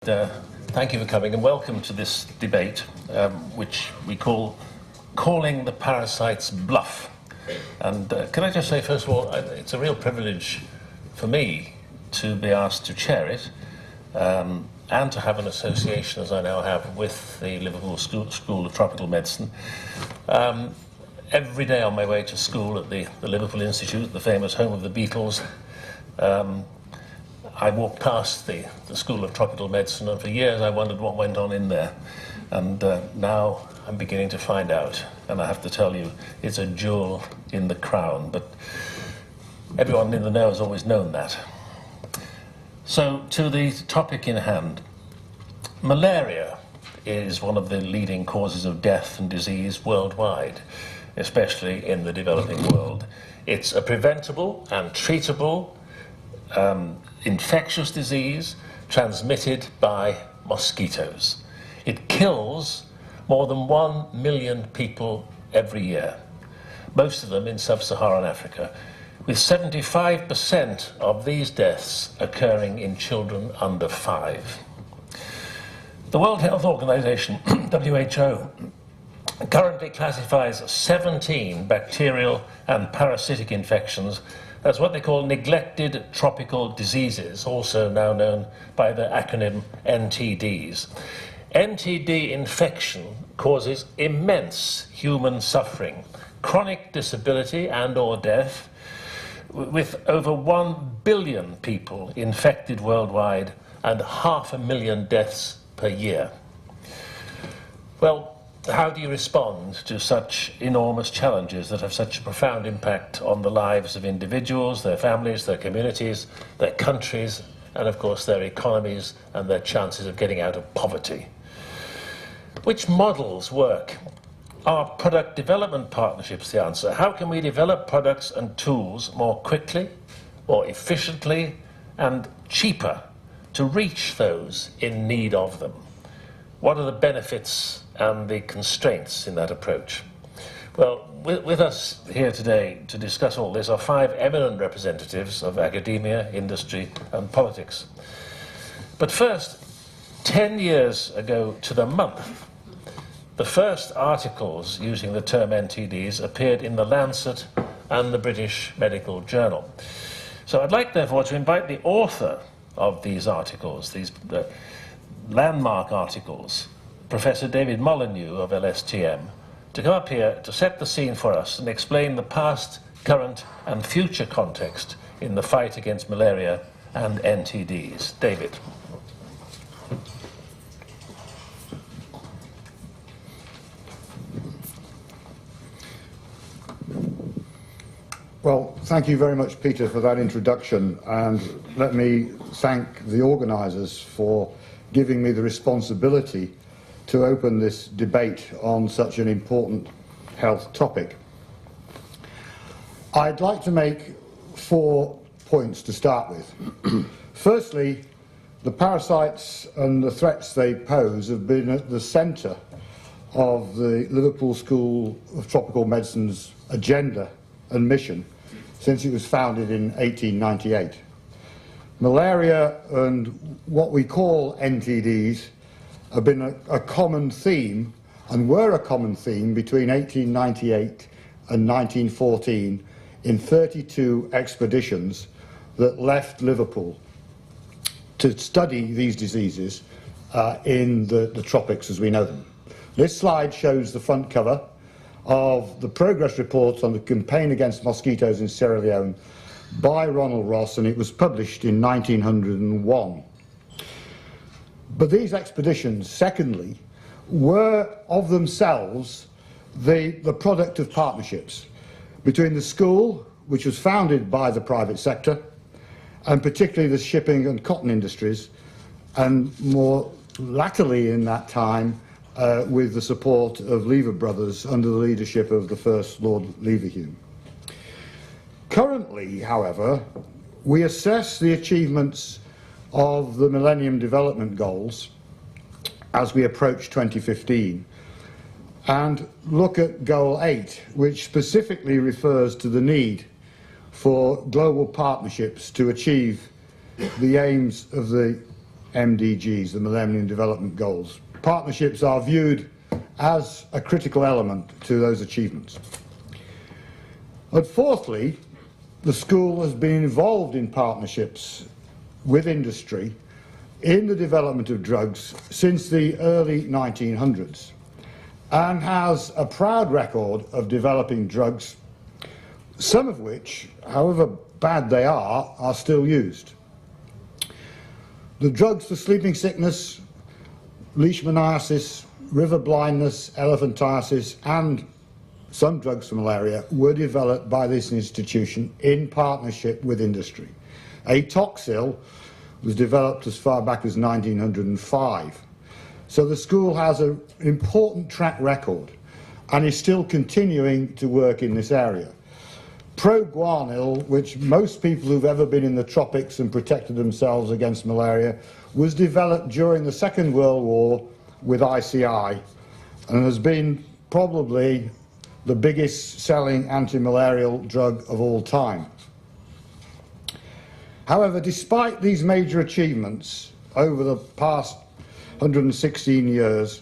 Thank you for coming and welcome to this debate, which we call Calling the Parasites Bluff. And can I just say, first of all, it's a real privilege for me to be asked to chair it and to have an association, as I now have, with the Liverpool School of Tropical Medicine. Every day on my way to school at the Liverpool Institute, the famous home of the Beatles, I walked past the School of Tropical Medicine, and for years I wondered what went on in there. And now I'm beginning to find out, and I have to tell you, it's a jewel in the crown, but everyone in the know has always known that. So, to the topic in hand. Malaria is one of the leading causes of death and disease worldwide, especially in the developing world. It's a preventable and treatable infectious disease transmitted by mosquitoes. It kills more than 1 million people every year, most of them in sub-Saharan Africa, with 75% of these deaths occurring in children under 5. The World Health Organization, WHO, currently classifies 17 bacterial and parasitic infections as what they call neglected tropical diseases, also now known by the acronym NTDs. NTD infection causes immense human suffering, chronic disability and/or death, with over 1 billion people infected worldwide and 500,000 deaths per year. Well, how do you respond to such enormous challenges that have such a profound impact on the lives of individuals, their families, their communities, their countries, and of course their economies and their chances of getting out of poverty? Which models work? Are product development partnerships the answer? How can we develop products and tools more quickly, more efficiently, and cheaper to reach those in need of them? What are the benefits and the constraints in that approach? Well, with us here today to discuss all this are 5 eminent representatives of academia, industry, and politics. But first, 10 years ago to the month, the first articles using the term NTDs appeared in The Lancet and the British Medical Journal. So I'd like, therefore, to invite the author of these articles, these landmark articles, Professor David Molyneux of LSTM, to come up here to set the scene for us and explain the past, current, and future context in the fight against malaria and NTDs. David. Well, thank you very much, Peter, for that introduction, and let me thank the organisers for giving me the responsibility to open this debate on such an important health topic. I'd like to make 4 points to start with. Firstly, the parasites and the threats they pose have been at the centre of the Liverpool School of Tropical Medicine's agenda and mission since it was founded in 1898. Malaria and what we call NTDs have been a common theme, and were a common theme between 1898 and 1914 in 32 expeditions that left Liverpool to study these diseases in the tropics as we know them. This slide shows the front cover of the progress reports on the campaign against mosquitoes in Sierra Leone by Ronald Ross, and it was published in 1901. But these expeditions, secondly, were of themselves the product of partnerships between the school, which was founded by the private sector, and particularly the shipping and cotton industries, and more latterly in that time with the support of Lever Brothers under the leadership of the first Lord Leverhulme. Currently, however, we assess the achievements of the Millennium Development Goals as we approach 2015 and look at Goal 8, which specifically refers to the need for global partnerships to achieve the aims of the MDGs, the Millennium Development Goals. Partnerships are viewed as a critical element to those achievements. And fourthly, the school has been involved in partnerships with industry in the development of drugs since the early 1900s and has a proud record of developing drugs, some of which, however bad they are still used. The drugs for sleeping sickness, leishmaniasis, river blindness, elephantiasis, and some drugs for malaria were developed by this institution in partnership with industry. Atoxil was developed as far back as 1905. So the school has an important track record and is still continuing to work in this area. Proguanil, which most people who've ever been in the tropics and protected themselves against malaria, was developed during the Second World War with ICI and has been probably the biggest selling anti-malarial drug of all time. However, despite these major achievements over the past 116 years,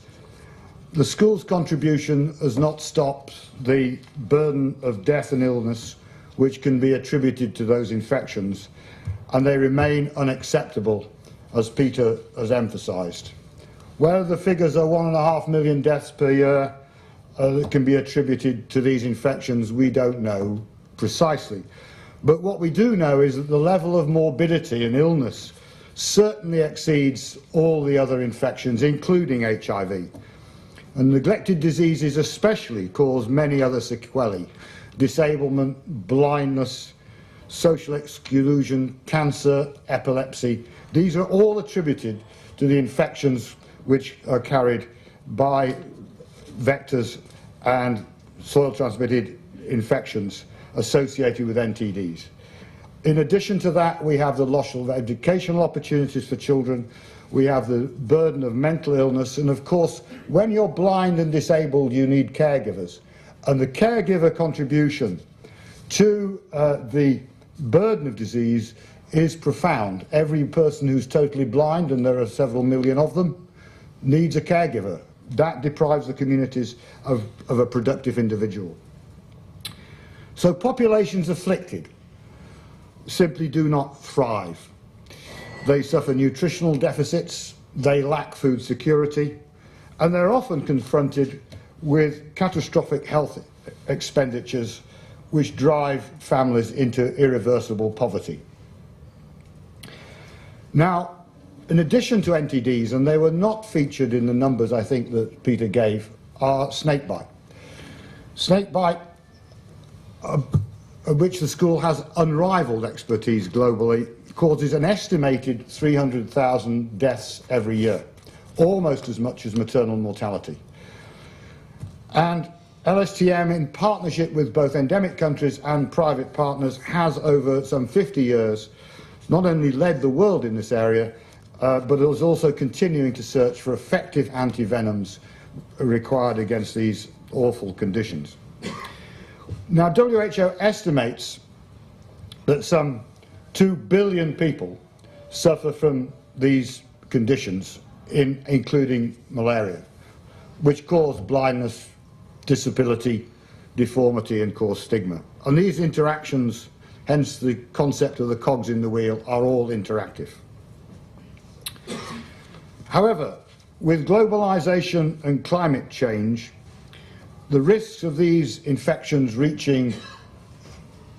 the school's contribution has not stopped the burden of death and illness which can be attributed to those infections, and they remain unacceptable, as Peter has emphasised. Whether the figures are 1.5 million deaths per year that can be attributed to these infections, we don't know precisely. But what we do know is that the level of morbidity and illness certainly exceeds all the other infections, including HIV. And neglected diseases especially cause many other sequelae: disablement, blindness, social exclusion, cancer, epilepsy. These are all attributed to the infections which are carried by vectors and soil-transmitted infections associated with NTDs. In addition to that, we have the loss of educational opportunities for children, we have the burden of mental illness, and of course, when you're blind and disabled, you need caregivers. And the caregiver contribution to the burden of disease is profound. Every person who's totally blind, and there are several million of them, needs a caregiver. That deprives the communities of a productive individual. So populations afflicted simply do not thrive. They suffer nutritional deficits, they lack food security, and they're often confronted with catastrophic health expenditures which drive families into irreversible poverty. Now, in addition to NTDs, and they were not featured in the numbers I think that Peter gave, are snakebite. Snakebite, of which the school has unrivaled expertise globally, causes an estimated 300,000 deaths every year, almost as much as maternal mortality. And LSTM, in partnership with both endemic countries and private partners, has over some 50 years not only led the world in this area, but is also continuing to search for effective antivenoms required against these awful conditions. Now, WHO estimates that some 2 billion people suffer from these conditions, including malaria, which cause blindness, disability, deformity, and cause stigma. And these interactions, hence the concept of the cogs in the wheel, are all interactive. However, with globalization and climate change, the risks of these infections reaching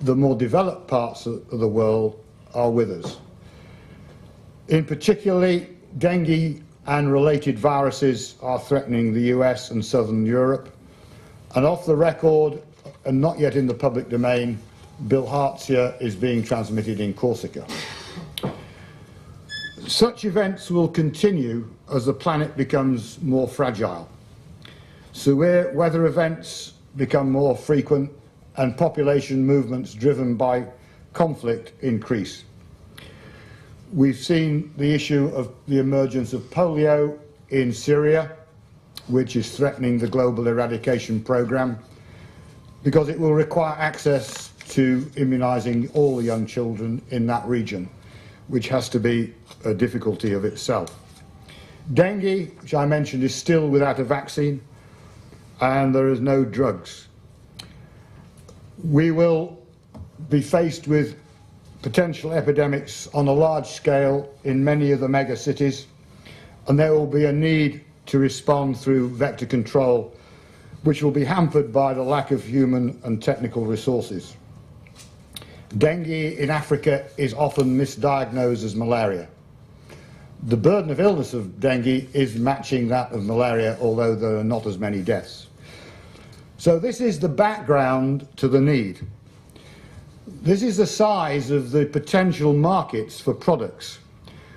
the more developed parts of the world are with us. In particular, dengue and related viruses are threatening the US and southern Europe, and off the record, and not yet in the public domain, bilharzia is being transmitted in Corsica. Such events will continue as the planet becomes more fragile. Severe weather events become more frequent and population movements driven by conflict increase. We've seen the issue of the emergence of polio in Syria, which is threatening the global eradication program, because it will require access to immunizing all the young children in that region. which has to be a difficulty of itself. Dengue, which I mentioned, is still without a vaccine, and there is no drugs. We will be faced with potential epidemics on a large scale in many of the mega cities, and there will be a need to respond through vector control, which will be hampered by the lack of human and technical resources. Dengue in Africa is often misdiagnosed as malaria. The burden of illness of dengue is matching that of malaria, although there are not as many deaths. So this is the background to the need. This is the size of the potential markets for products,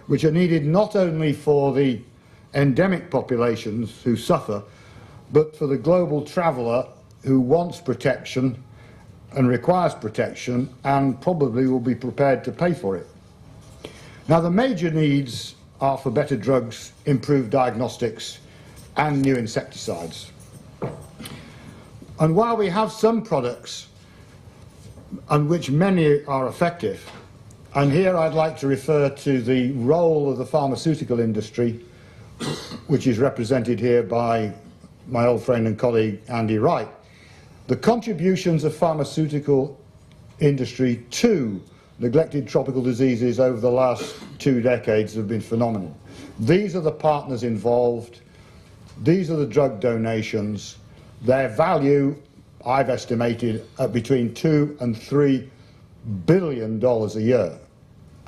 which are needed not only for the endemic populations who suffer, but for the global traveller who wants protection and requires protection and probably will be prepared to pay for it. Now, the major needs are for better drugs, improved diagnostics and new insecticides. And while we have some products and which many are effective, and here I'd like to refer to the role of the pharmaceutical industry, which is represented here by my old friend and colleague Andy Wright. The contributions of pharmaceutical industry to neglected tropical diseases over the last 2 decades have been phenomenal. These are the partners involved, these are the drug donations. Their value, I've estimated, at between $2 and $3 billion a year.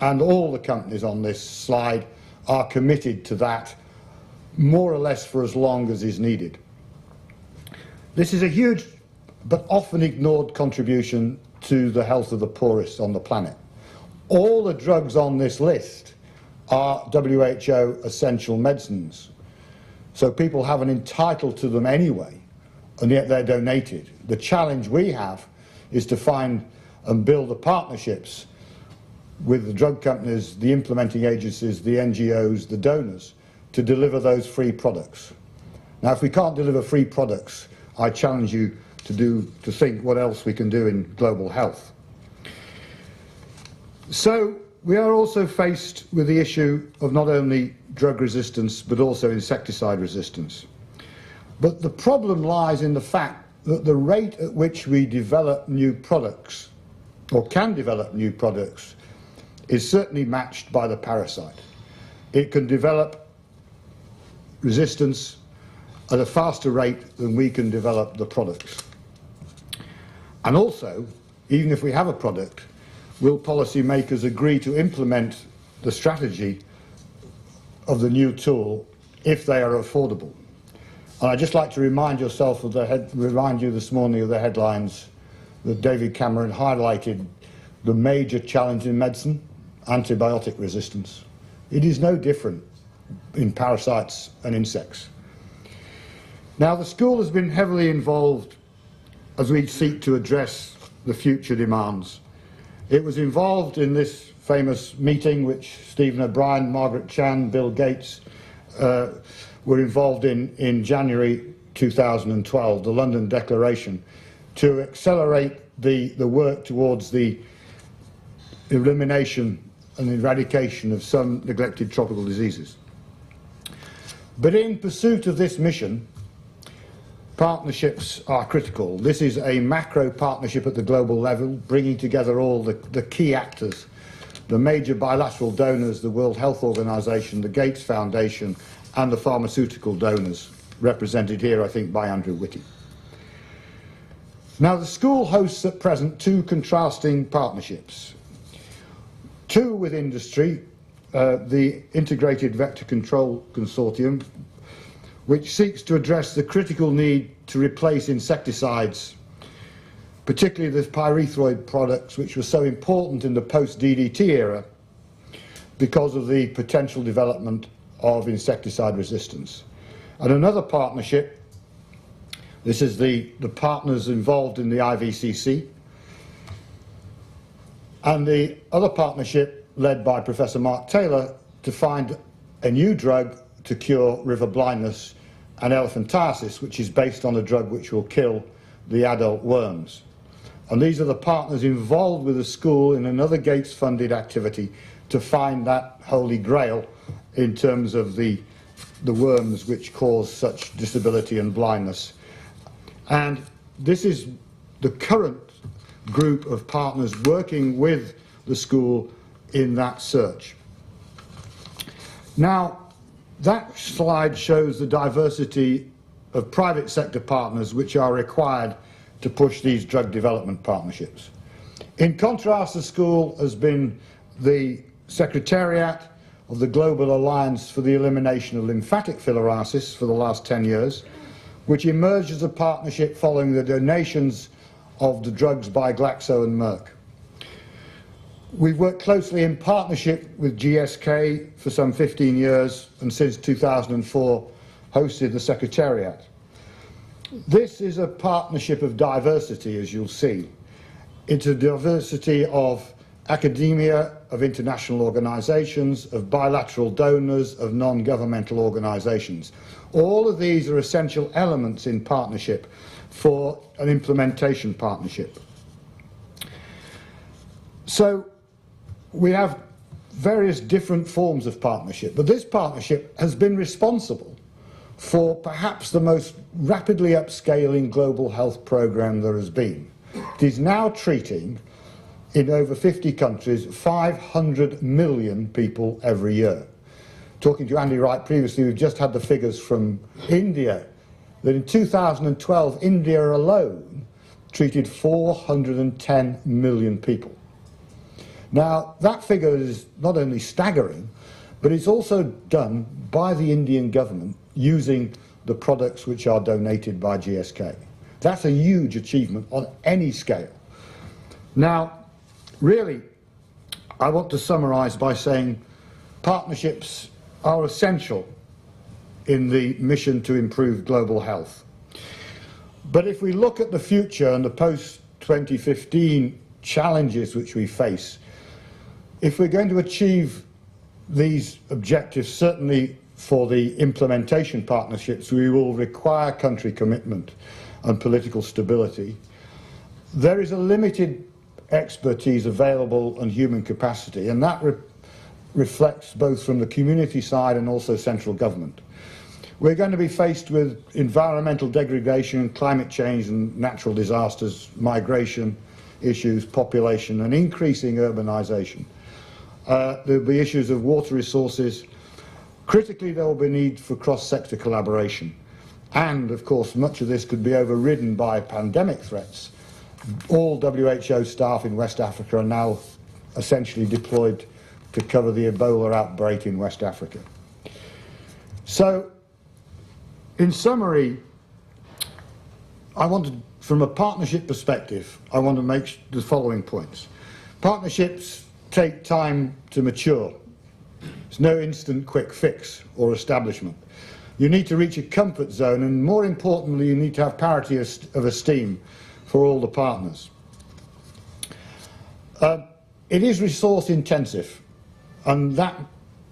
And all the companies on this slide are committed to that, more or less for as long as is needed. This is a huge but often ignored contribution to the health of the poorest on the planet. All the drugs on this list are WHO essential medicines, so people have an entitled to them anyway, and yet they're donated. The challenge we have is to find and build the partnerships with the drug companies, the implementing agencies, the NGOs, the donors, to deliver those free products. Now, if we can't deliver free products, I challenge you to think what else we can do in global health. So we are also faced with the issue of not only drug resistance but also insecticide resistance. But the problem lies in the fact that the rate at which we develop new products, or can develop new products, is certainly matched by the parasite. It can develop resistance at a faster rate than we can develop the products. And also, even if we have a product, will policymakers agree to implement the strategy of the new tool if they are affordable? And I'd just like to remind you this morning of the headlines that David Cameron highlighted the major challenge in medicine, antibiotic resistance. It is no different in parasites and insects. Now, the school has been heavily involved as we seek to address the future demands. It was involved in this famous meeting which Stephen O'Brien, Margaret Chan, Bill Gates were involved in January 2012, the London Declaration, to accelerate the work towards the elimination and eradication of some neglected tropical diseases. But in pursuit of this mission, partnerships are critical. This is a macro partnership at the global level, bringing together all the key actors, the major bilateral donors, the World Health Organization, the Gates Foundation, and the pharmaceutical donors, represented here, I think, by Andrew Whitty. Now, the school hosts at present 2 contrasting partnerships. 2 with industry, the Integrated Vector Control Consortium, which seeks to address the critical need to replace insecticides, particularly the pyrethroid products, which were so important in the post-DDT era because of the potential development of insecticide resistance. And another partnership, this is the partners involved in the IVCC, and the other partnership led by Professor Mark Taylor to find a new drug to cure river blindness and elephantiasis, which is based on a drug which will kill the adult worms. And these are the partners involved with the school in another Gates-funded activity to find that holy grail in terms of the worms which cause such disability and blindness. And this is the current group of partners working with the school in that search. Now, that slide shows the diversity of private sector partners which are required to push these drug development partnerships. In contrast, the school has been the secretariat of the Global Alliance for the Elimination of Lymphatic Filariasis for the last 10 years, which emerged as a partnership following the donations of the drugs by Glaxo and Merck. We've worked closely in partnership with GSK for some 15 years, and since 2004 hosted the Secretariat. This is a partnership of diversity, as you'll see. It's a diversity of academia, of international organisations, of bilateral donors, of non-governmental organisations. All of these are essential elements in partnership for an implementation partnership. So we have various different forms of partnership, but this partnership has been responsible for perhaps the most rapidly upscaling global health programme there has been. It is now treating, in over 50 countries, 500 million people every year. Talking to Andy Wright previously, we've just had the figures from India, that in 2012, India alone treated 410 million people. Now, that figure is not only staggering, but it's also done by the Indian government using the products which are donated by GSK. That's a huge achievement on any scale. Now, really, I want to summarise by saying partnerships are essential in the mission to improve global health. But if we look at the future and the post-2015 challenges which we face, if we're going to achieve these objectives, certainly for the implementation partnerships, we will require country commitment and political stability. There is a limited expertise available and human capacity, and that reflects both from the community side and also central government. We're going to be faced with environmental degradation, climate change and natural disasters, migration issues, population and increasing urbanisation. There'll be issues of water resources. Critically, there will be need for cross-sector collaboration. And, of course, much of this could be overridden by pandemic threats. All WHO staff in West Africa are now essentially deployed to cover the Ebola outbreak in West Africa. So, in summary, from a partnership perspective, I want to make the following points. Partnerships take time to mature. There's no instant quick fix or establishment. You need to reach a comfort zone, and more importantly, you need to have parity of esteem for all the partners. It is resource intensive, and that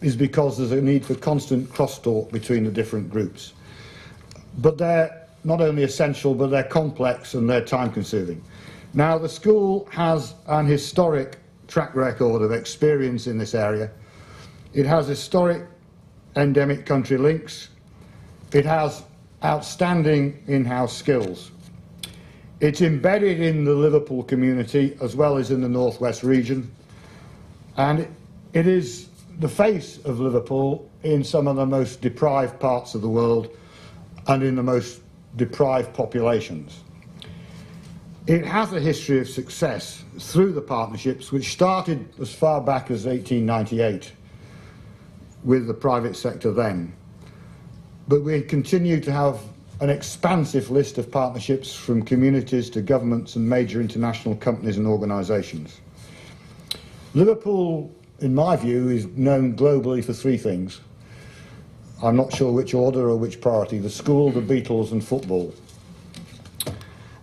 is because there's a need for constant crosstalk between the different groups. But they're not only essential, but they're complex and they're time consuming. Now, the school has an historic track record of experience in this area. It has historic endemic country links. It has outstanding in-house skills. It's embedded in the Liverpool community as well as in the Northwest region, and it is the face of Liverpool in some of the most deprived parts of the world and in the most deprived populations. It has a history of success through the partnerships, which started as far back as 1898 with the private sector then. But we continue to have an expansive list of partnerships from communities to governments and major international companies and organisations. Liverpool, in my view, is known globally for three things. I'm not sure which order or which priority: the school, the Beatles and football.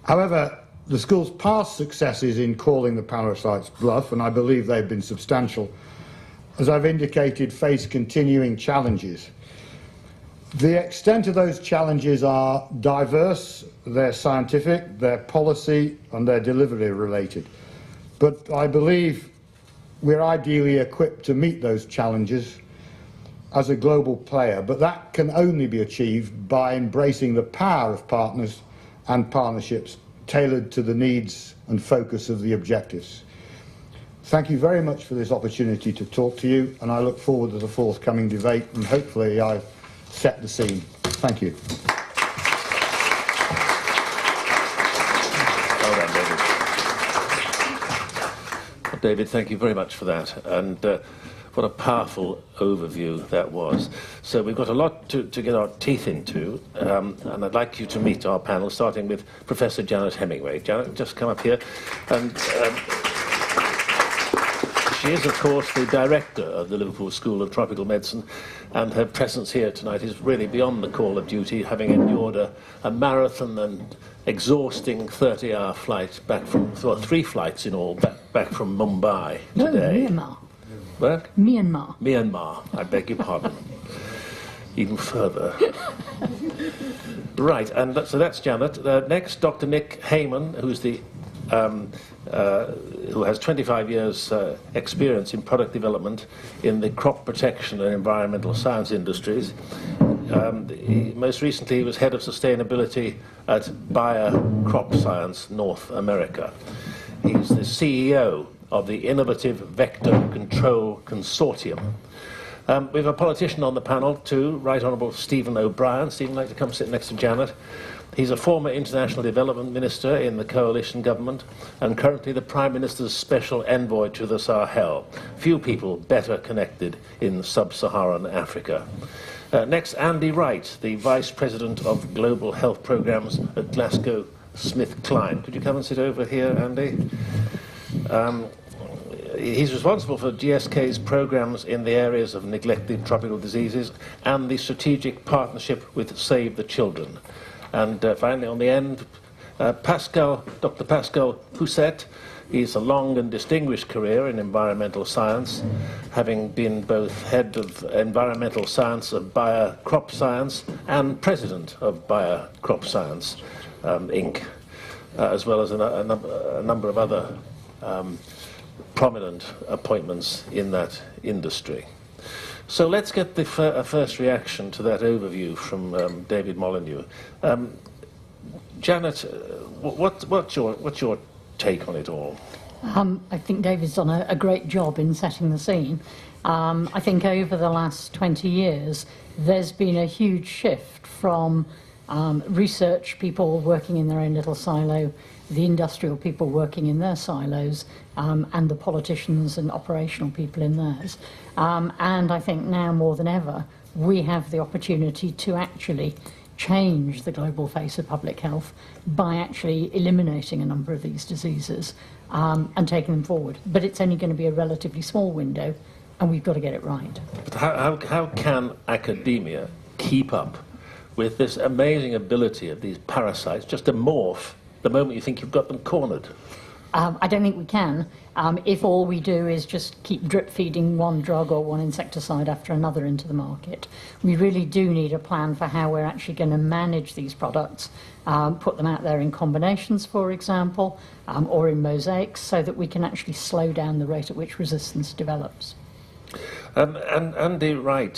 However, the school's past successes in calling the Parasites Bluff, and I believe they've been substantial, as I've indicated, face continuing challenges. The extent of those challenges are diverse, they're scientific, they're policy and they're delivery related. But I believe we're ideally equipped to meet those challenges as a global player, but that can only be achieved by embracing the power of partners and partnerships tailored to the needs and focus of the objectives. Thank you very much for this opportunity to talk to you, and I look forward to the forthcoming debate, and hopefully I've set the scene. Thank you. Well done, David. Well, David, thank you very much for that, and what a powerful overview that was. So we've got a lot to get our teeth into, and I'd like you to meet our panel, starting with Professor Janet Hemingway. Janet, just come up here. And she is, of course, the director of the Liverpool School of Tropical Medicine, and her presence here tonight is really beyond the call of duty, having endured a marathon and exhausting 30-hour flight back from, well, 3 flights in all, back from Mumbai today. No, Myanmar. Where? Myanmar. Myanmar, I beg your pardon. Even further. Right, and so that's Janet. Next, Dr. Nick Heyman, who's the who has 25 years experience in product development in the crop protection and environmental science industries. Most recently, he was head of sustainability at Bayer Crop Science North America. He's the CEO of the Innovative Vector Control Consortium. We have a politician on the panel too, Right Honourable Stephen O'Brien. Stephen, would like to come sit next to Janet. He's a former International Development Minister in the coalition government and currently the Prime Minister's Special Envoy to the Sahel. Few people better connected in sub-Saharan Africa. Next, Andy Wright, the Vice President of Global Health Programmes at GlaxoSmithKline. Could you come and sit over here, Andy? He's responsible for GSK's programmes in the areas of neglected tropical diseases and the strategic partnership with Save the Children. And finally, on the end, Dr. Pascal Pousset. He's a long and distinguished career in environmental science, having been both head of environmental science of Bayer Crop Science and president of Bayer Crop Science, Inc., as well as a number of other prominent appointments in that industry. So let's get the first reaction to that overview from David Molyneux. Janet, what's your take on it all? I think David's done a great job in setting the scene. I think over the last 20 years, there's been a huge shift from research people working in their own little silo, the industrial people working in their silos, and the politicians and operational people in theirs. And I think now more than ever, we have the opportunity to actually change the global face of public health by actually eliminating a number of these diseases and taking them forward. But it's only going to be a relatively small window, and we've got to get it right. But how can academia keep up with this amazing ability of these parasites just to morph the moment you think you've got them cornered? I don't think we can, if all we do is just keep drip feeding one drug or one insecticide after another into the market. We really do need a plan for how we're actually going to manage these products, put them out there in combinations, for example, or in mosaics, so that we can actually slow down the rate at which resistance develops. And Andy Wright,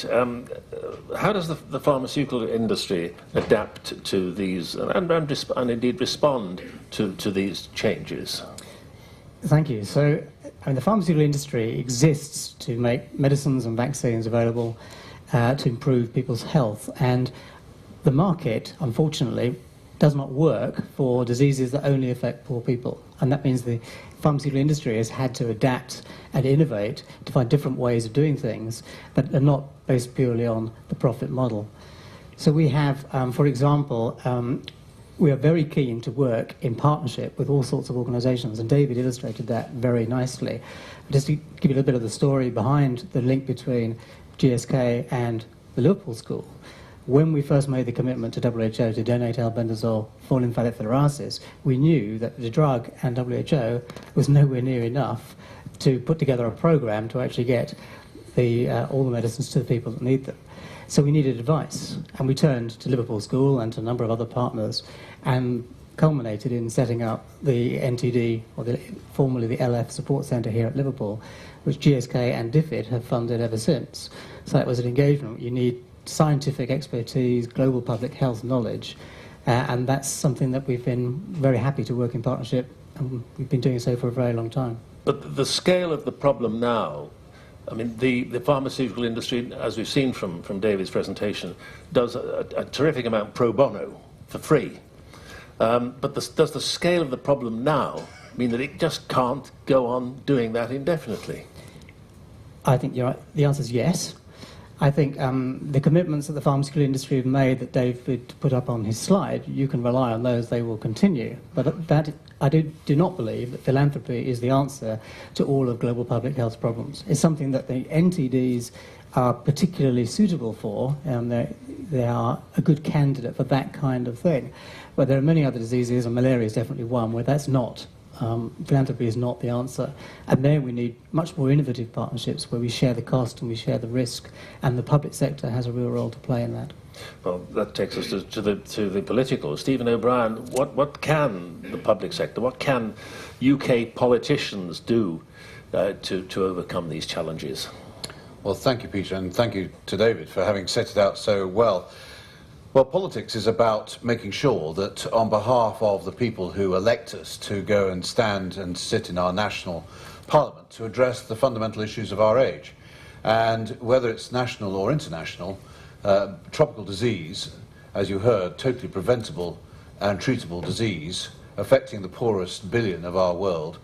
how does the pharmaceutical industry adapt to these and indeed respond to these changes? Thank you. So, the pharmaceutical industry exists to make medicines and vaccines available to improve people's health, and the market, unfortunately, does not work for diseases that only affect poor people. And that means the pharmaceutical industry has had to adapt and innovate to find different ways of doing things that are not based purely on the profit model. So we have, for example, we are very keen to work in partnership with all sorts of organisations, and David illustrated that very nicely. Just to give you a little bit of the story behind the link between GSK and the Liverpool School. When we first made the commitment to WHO to donate albendazole for lymphatic filariasis, we knew that the drug and WHO was nowhere near enough to put together a program to actually get all the medicines to the people that need them. So we needed advice, and we turned to Liverpool School and to a number of other partners, and culminated in setting up the NTD, or formerly the LF Support Centre here at Liverpool, which GSK and DFID have funded ever since. So it was an engagement. You need scientific expertise, global public health knowledge, and that's something that we've been very happy to work in partnership, and we've been doing so for a very long time. But the scale of the problem now, I mean, the pharmaceutical industry, as we've seen from David's presentation, does a terrific amount pro bono, for free. But does the scale of the problem now mean that it just can't go on doing that indefinitely? I think the answer is yes. I think the commitments that the pharmaceutical industry have made that David put up on his slide, you can rely on those, they will continue. But that I do not believe that philanthropy is the answer to all of global public health problems. It's something that the NTDs are particularly suitable for, and they are a good candidate for that kind of thing. But there are many other diseases, and malaria is definitely one, where that's not. Philanthropy is not the answer. And there we need much more innovative partnerships where we share the cost and we share the risk, and the public sector has a real role to play in that. Well, that takes us to the political. Stephen O'Brien, what can the public sector, what can UK politicians do to overcome these challenges? Well, thank you, Peter, and thank you to David for having set it out so well. Well, politics is about making sure that on behalf of the people who elect us to go and stand and sit in our national parliament to address the fundamental issues of our age, and whether it's national or international, tropical disease, as you heard, totally preventable and treatable disease affecting the poorest billion of our world,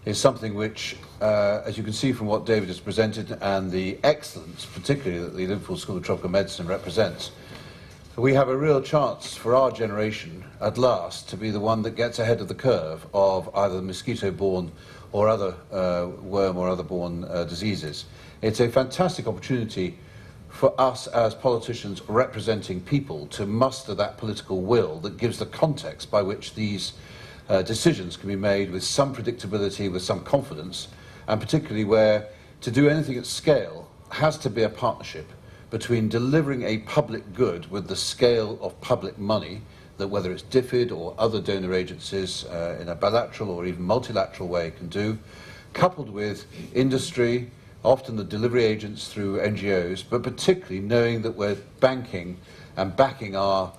is something which, as you can see from what David has presented and the excellence, particularly that the Liverpool School of Tropical Medicine represents, we have a real chance for our generation at last to be the one that gets ahead of the curve of either mosquito-borne or other worm or other-borne diseases. It's a fantastic opportunity for us as politicians representing people to muster that political will that gives the context by which these decisions can be made with some predictability, with some confidence, and particularly where to do anything at scale has to be a partnership between delivering a public good with the scale of public money that whether it's DFID or other donor agencies in a bilateral or even multilateral way can do, coupled with industry, often the delivery agents through NGOs, but particularly knowing that we're banking and backing our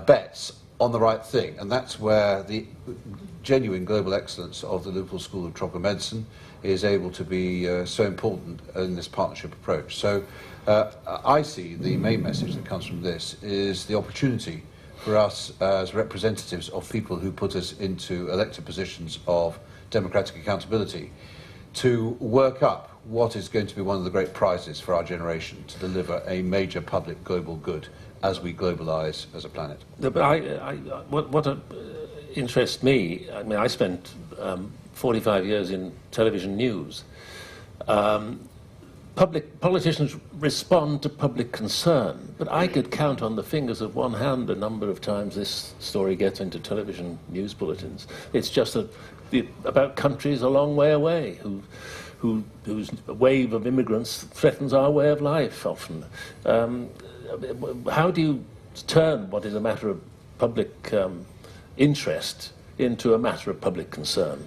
bets on the right thing. And that's where the genuine global excellence of the Liverpool School of Tropical Medicine is able to be so important in this partnership approach. So I see the main message that comes from this is the opportunity for us as representatives of people who put us into elected positions of democratic accountability to work up what is going to be one of the great prizes for our generation, to deliver a major public global good as we globalise as a planet. But what interests me, I mean, I spent 45 years in television news. Politicians respond to public concern, but I could count on the fingers of one hand the number of times this story gets into television news bulletins. It's just about countries a long way away whose wave of immigrants threatens our way of life often. How do you turn what is a matter of public interest into a matter of public concern?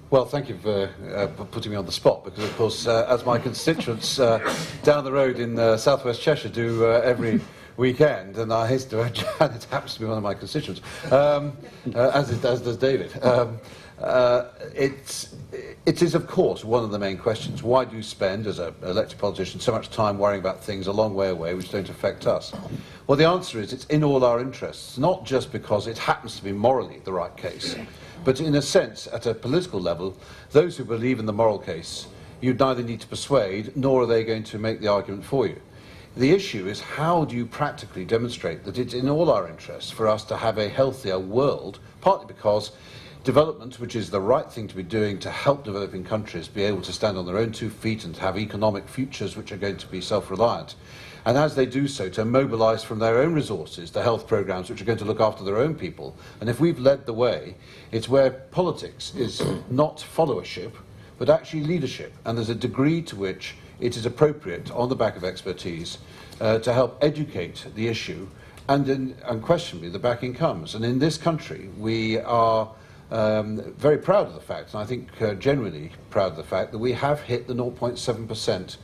Well, thank you for putting me on the spot, because, of course, as my constituents down the road in southwest Cheshire do every weekend, and I hasten to add, Janet happens to be one of my constituents, as does David. It is, of course, one of the main questions. Why do you spend, as an elected politician, so much time worrying about things a long way away which don't affect us? Well, the answer is it's in all our interests, not just because it happens to be morally the right case, but in a sense, at a political level, those who believe in the moral case, you neither need to persuade, nor are they going to make the argument for you. The issue is, how do you practically demonstrate that it's in all our interests for us to have a healthier world, partly because development, which is the right thing to be doing to help developing countries be able to stand on their own 2 feet and to have economic futures which are going to be self-reliant, and as they do so, to mobilise from their own resources the health programmes which are going to look after their own people. And if we've led the way, it's where politics is not followership, but actually leadership. And there's a degree to which it is appropriate, on the back of expertise, to help educate the issue And unquestionably, the backing comes. And in this country, we are very proud of the fact, and I think genuinely proud of the fact, that we have hit the 0.7%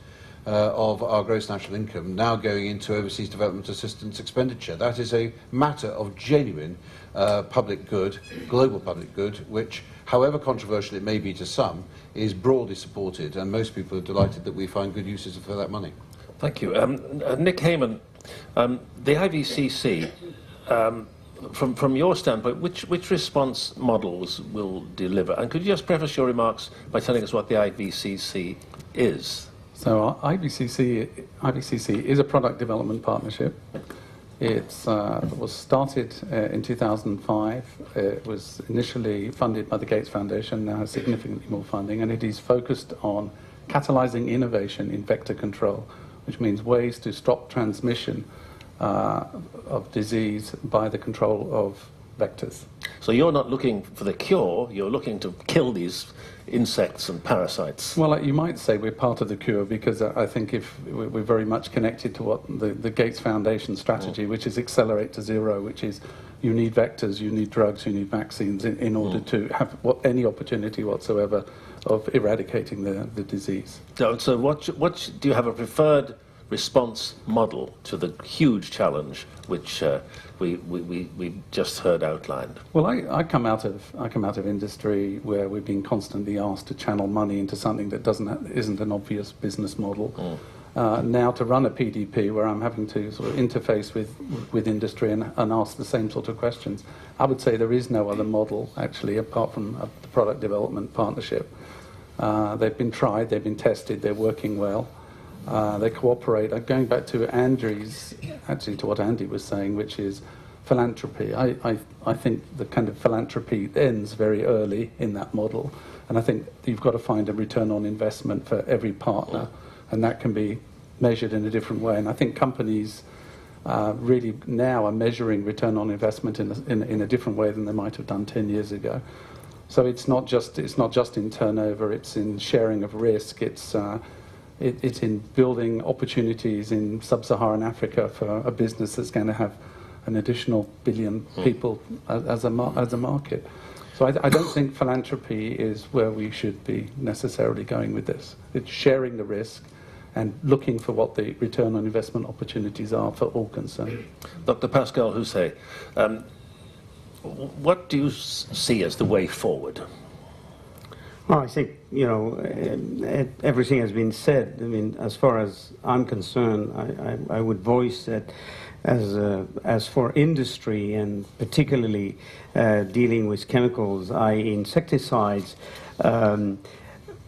of our gross national income now going into overseas development assistance expenditure. That is a matter of genuine public good, global public good, which, however controversial it may be to some, is broadly supported, and most people are delighted that we find good uses for that money. Thank you. Nick Heyman, the IVCC, from your standpoint, which response models will deliver? And could you just preface your remarks by telling us what the IVCC is? So IVCC is a product development partnership. It was started in 2005. It was initially funded by the Gates Foundation, now has significantly more funding, and it is focused on catalyzing innovation in vector control, which means ways to stop transmission of disease by the control of vectors. So you're not looking for the cure, you're looking to kill these insects and parasites. Well, you might say we're part of the cure, because I think if we're very much connected to what the Gates Foundation strategy, which is accelerate to zero, which is you need vectors, you need drugs, you need vaccines in order to have any opportunity whatsoever of eradicating the disease. So what do you have a preferred response model to the huge challenge which we just heard outlined? Well, I come out of industry where we're being constantly asked to channel money into something that isn't an obvious business model. Now to run a PDP where I'm having to sort of interface with industry and ask the same sort of questions, I would say there is no other model actually apart from the product development partnership. They've been tried, they've been tested, they're working well. They cooperate. Going back to to what Andy was saying, which is philanthropy. I think the kind of philanthropy ends very early in that model, and I think you've got to find a return on investment for every partner, and that can be measured in a different way. And I think companies really now are measuring return on investment in a different way than they might have done 10 years ago. So it's not just in turnover, it's in sharing of risk, it's in building opportunities in sub-Saharan Africa for a business that's going to have an additional billion people as a market. So I don't think philanthropy is where we should be necessarily going with this. It's sharing the risk and looking for what the return on investment opportunities are for all concerned. Dr. Pascal Housset, what do you see as the way forward? Well, I think, everything has been said. I mean, as far as I'm concerned, I would voice that as for industry, and particularly dealing with chemicals, i.e. insecticides,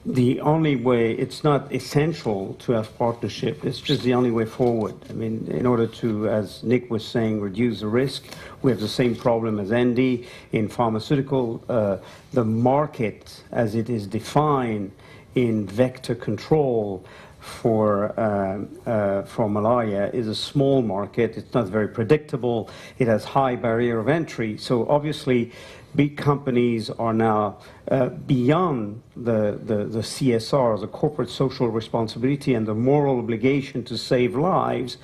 the only way, it's not essential to have partnership, it's just the only way forward. I mean, in order to, as Nick was saying, reduce the risk, we have the same problem as Andy in pharmaceutical. The market, as it is defined in vector control for malaria, is a small market. It's not very predictable. It has high barrier of entry. So obviously, big companies are now beyond the CSR, the corporate social responsibility, and the moral obligation to save lives,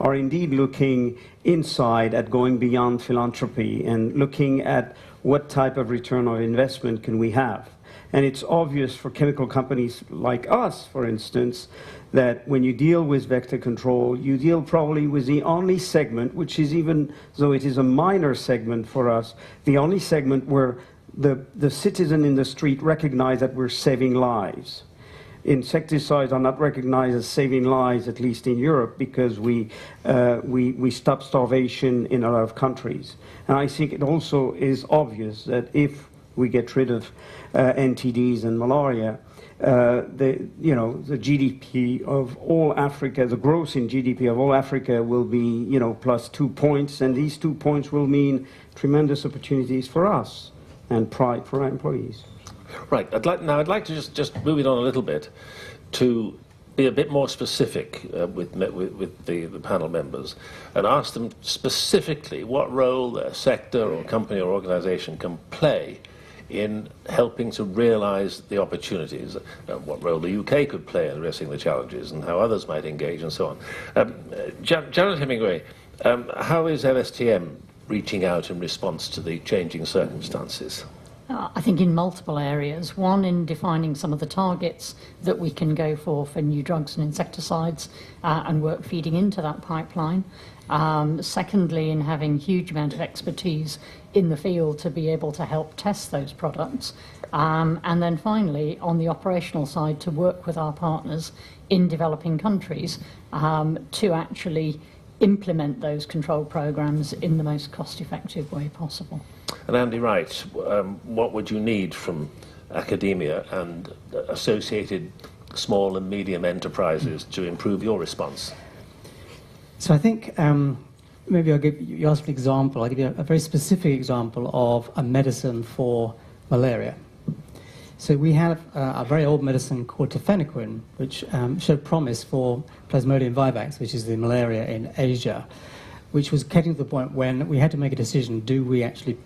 are indeed looking inside at going beyond philanthropy and looking at what type of return on investment can we have. And it's obvious for chemical companies like us, for instance, that when you deal with vector control, you deal probably with the only segment, which is, even though it is a minor segment for us, the only segment where the citizen in the street recognize that we're saving lives. Insecticides are not recognized as saving lives, at least in Europe, because we stop starvation in a lot of countries. And I think it also is obvious that if we get rid of NTDs and malaria, the GDP of all Africa, the growth in GDP of all Africa will be, plus 2 points, and these 2 points will mean tremendous opportunities for us and pride for our employees. Right. I'd like to just move it on a little bit to be a bit more specific with the panel members and ask them specifically what role their sector or company or organisation can play in helping to realise the opportunities, what role the UK could play in addressing the challenges and how others might engage and so on. Janet Hemingway, How is LSTM reaching out in response to the changing circumstances? I think in multiple areas. One, in defining some of the targets that we can go for new drugs and insecticides and work feeding into that pipeline. Secondly, in having huge amount of expertise in the field to be able to help test those products. And then finally, on the operational side, to work with our partners in developing countries to actually implement those control programs in the most cost-effective way possible. And Andy Wright, what would you need from academia and associated small and medium enterprises to improve your response? So I think maybe you asked for an example. I'll give you a very specific example of a medicine for malaria. So we have a very old medicine called tafenoquine, which showed promise for Plasmodium vivax, which is the malaria in Asia, which was getting to the point when we had to make a decision: do we actually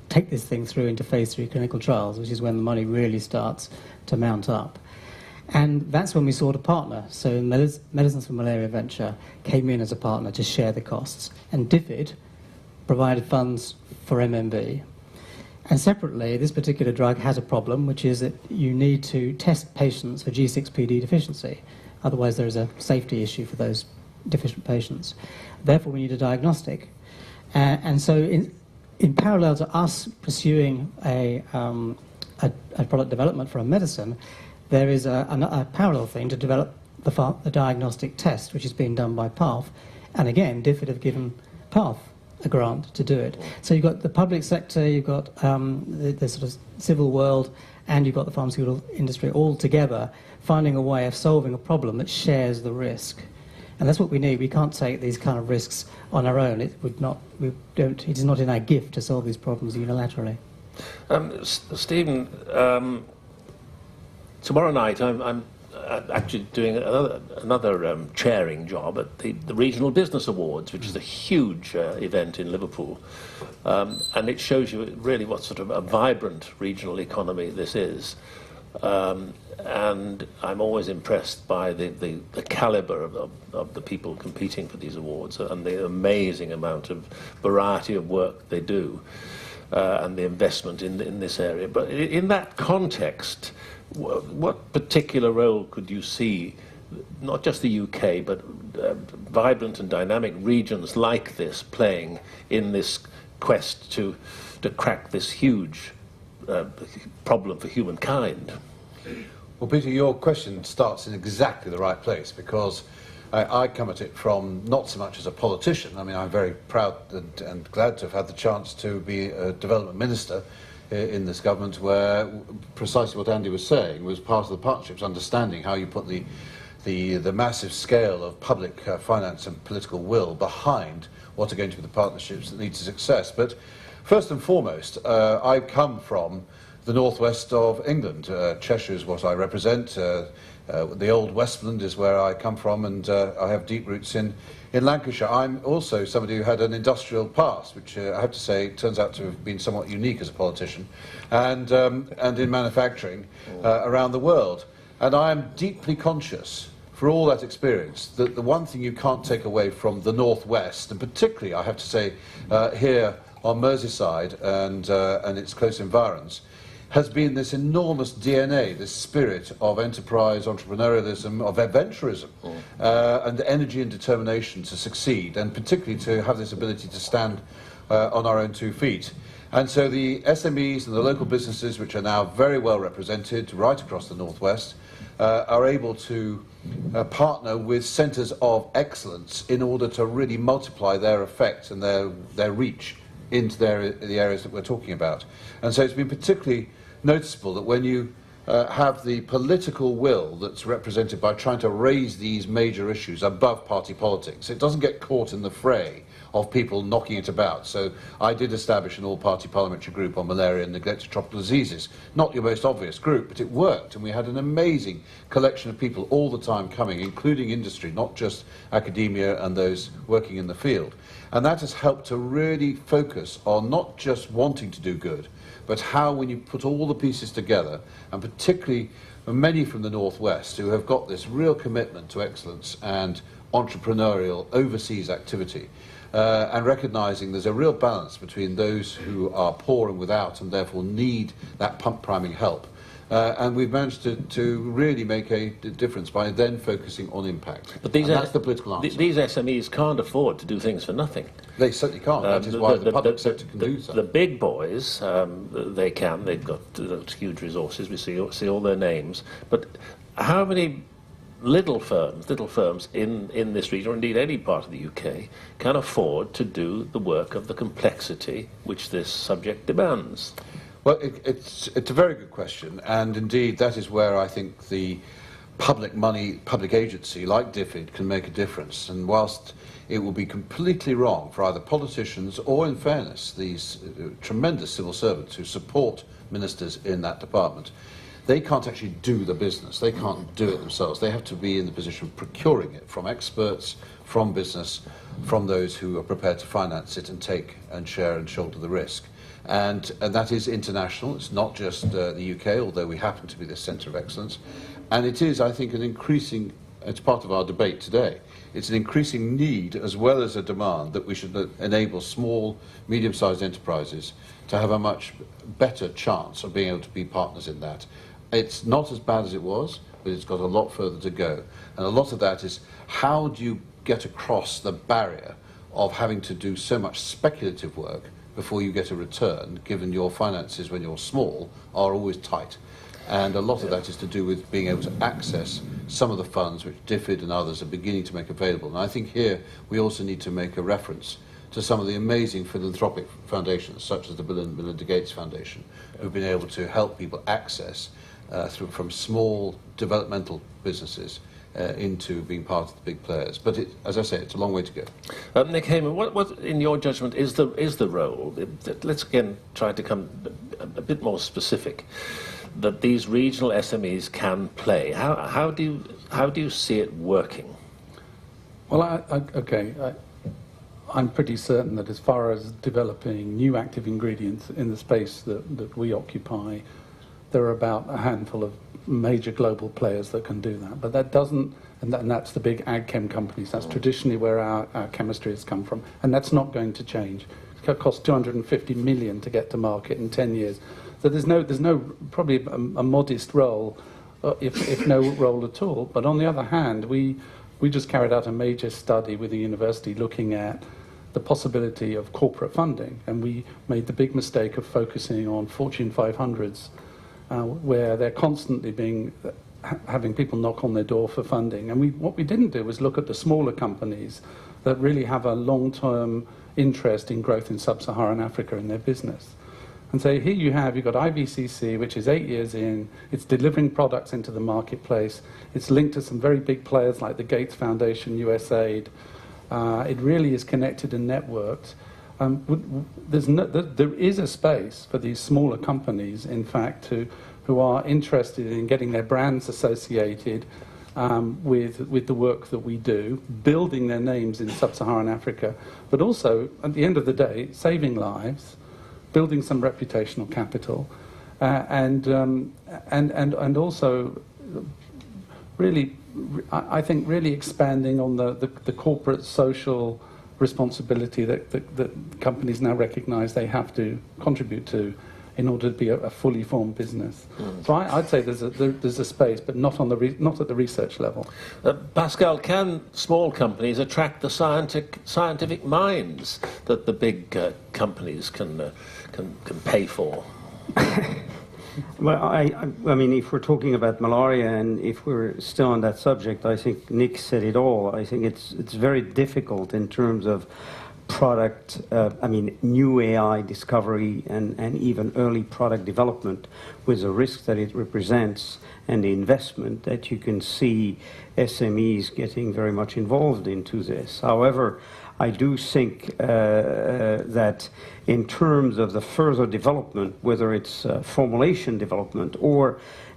take this thing through into phase 3 clinical trials, which is when the money really starts to mount up. And that's when we sought a partner. So Medicines for Malaria Venture came in as a partner to share the costs. And DFID provided funds for MMB. And separately, this particular drug has a problem, which is that you need to test patients for G6PD deficiency. Otherwise, there is a safety issue for those deficient patients. Therefore, we need a diagnostic. And so in parallel to us pursuing a product development for a medicine, there is a parallel thing to develop the diagnostic test, which is being done by PATH. And again, DFID have given PATH a grant to do it. So you've got the public sector, you've got the sort of civil world, and you've got the pharmaceutical industry all together finding a way of solving a problem that shares the risk. And that's what we need. We can't take these kind of risks on our own. It is not in our gift to solve these problems unilaterally. Stephen, tomorrow night I'm actually doing another chairing job at the Regional Business Awards, which is a huge event in Liverpool. And it shows you really what sort of a vibrant regional economy this is. And I'm always impressed by the calibre of the people competing for these awards and the amazing amount of variety of work they do and the investment in this area. But in that context, what particular role could you see, not just the UK, but vibrant and dynamic regions like this playing in this quest to crack this huge problem for humankind? Well, Peter, your question starts in exactly the right place, because I come at it from not so much as a politician. I mean, I'm very proud and glad to have had the chance to be a development minister in this government, where precisely what Andy was saying was part of the partnerships, understanding how you put the massive scale of public finance and political will behind what are going to be the partnerships that lead to success. But first and foremost, I come from the northwest of England. Cheshire is what I represent. The old Westland is where I come from, and I have deep roots in Lancashire. I'm also somebody who had an industrial past, which I have to say turns out to have been somewhat unique as a politician, and in manufacturing around the world. And I am deeply conscious, for all that experience, that the one thing you can't take away from the northwest, and particularly, I have to say, here on Merseyside and its close environs, has been this enormous DNA, this spirit of enterprise, entrepreneurialism, of adventurism, and energy and determination to succeed, and particularly to have this ability to stand on our own 2 feet. And so the SMEs and the local businesses, which are now very well represented right across the northwest, are able to partner with centres of excellence in order to really multiply their effect and their reach into the areas that we're talking about. And so it's been particularly noticeable that when you have the political will that's represented by trying to raise these major issues above party politics, it doesn't get caught in the fray of people knocking it about. So I did establish an all-party parliamentary group on malaria and neglected tropical diseases. Not your most obvious group, but it worked, and we had an amazing collection of people all the time coming, including industry, not just academia and those working in the field. And that has helped to really focus on not just wanting to do good, but how, when you put all the pieces together, and particularly many from the northwest who have got this real commitment to excellence and entrepreneurial overseas activity, and recognising there's a real balance between those who are poor and without and therefore need that pump priming help. And we've managed to really make a difference by then focusing on impact. But these that's the political answer. These SMEs can't afford to do things for nothing. They certainly can't. That is why the public sector can do so. The big boys, they can. They've got huge resources. We see all their names. But how many little firms in this region, or indeed any part of the UK, can afford to do the work of the complexity which this subject demands? Well, it's a very good question, and indeed that is where I think the public agency like DFID can make a difference. And whilst it will be completely wrong for either politicians or, in fairness, these tremendous civil servants who support ministers in that department, they can't actually do the business. They can't do it themselves. They have to be in the position of procuring it from experts, from business, from those who are prepared to finance it and take and share and shoulder the risk. And that is international. It's not just the UK, although we happen to be the centre of excellence. And it is, I think, it's part of our debate today, it's an increasing need as well as a demand that we should enable small, medium-sized enterprises to have a much better chance of being able to be partners in that. It's not as bad as it was, but it's got a lot further to go. And a lot of that is, how do you get across the barrier of having to do so much speculative work before you get a return, given your finances when you're small are always tight. And a lot of that is to do with being able to access some of the funds which DFID and others are beginning to make available. And I think here we also need to make a reference to some of the amazing philanthropic foundations, such as the Bill and Melinda Gates Foundation, who've been able to help people access from small developmental businesses into being part of the big players. But as I say, it's a long way to go. Nick Hayman, what in your judgment is the role? Let's again try to come a bit more specific, that these regional SMEs can play. How do you see it working? Well, I'm pretty certain that as far as developing new active ingredients in the space that we occupy, there are about a handful of major global players that can do that. But that doesn't, and that's the big ag chem companies. That's traditionally where our chemistry has come from. And that's not going to change. It costs 250 million to get to market in 10 years. So there's no probably a modest role, if no role at all. But on the other hand, we just carried out a major study with the university looking at the possibility of corporate funding. And we made the big mistake of focusing on Fortune 500s, where they're constantly having people knock on their door for funding. And what we didn't do was look at the smaller companies that really have a long-term interest in growth in sub-Saharan Africa in their business. And so here you've got IVCC, which is 8 years in, it's delivering products into the marketplace, it's linked to some very big players like the Gates Foundation, USAID. It really is connected and networked. There is a space for these smaller companies, in fact, who are interested in getting their brands associated with the work that we do, building their names in sub-Saharan Africa, but also, at the end of the day, saving lives, building some reputational capital, and also really, I think, really expanding on the corporate social responsibility that companies now recognise they have to contribute to in order to be a fully formed business. So I'd say there's a space, but not at the research level. Pascal, can small companies attract the scientific minds that the big companies can pay for? Well, I mean, if we're talking about malaria and if we're still on that subject, I think Nick said it all. I think it's very difficult in terms of product, new AI discovery and even early product development with the risk that it represents and the investment that you can see SMEs getting very much involved into this. However, I do think that in terms of the further development, whether it's formulation development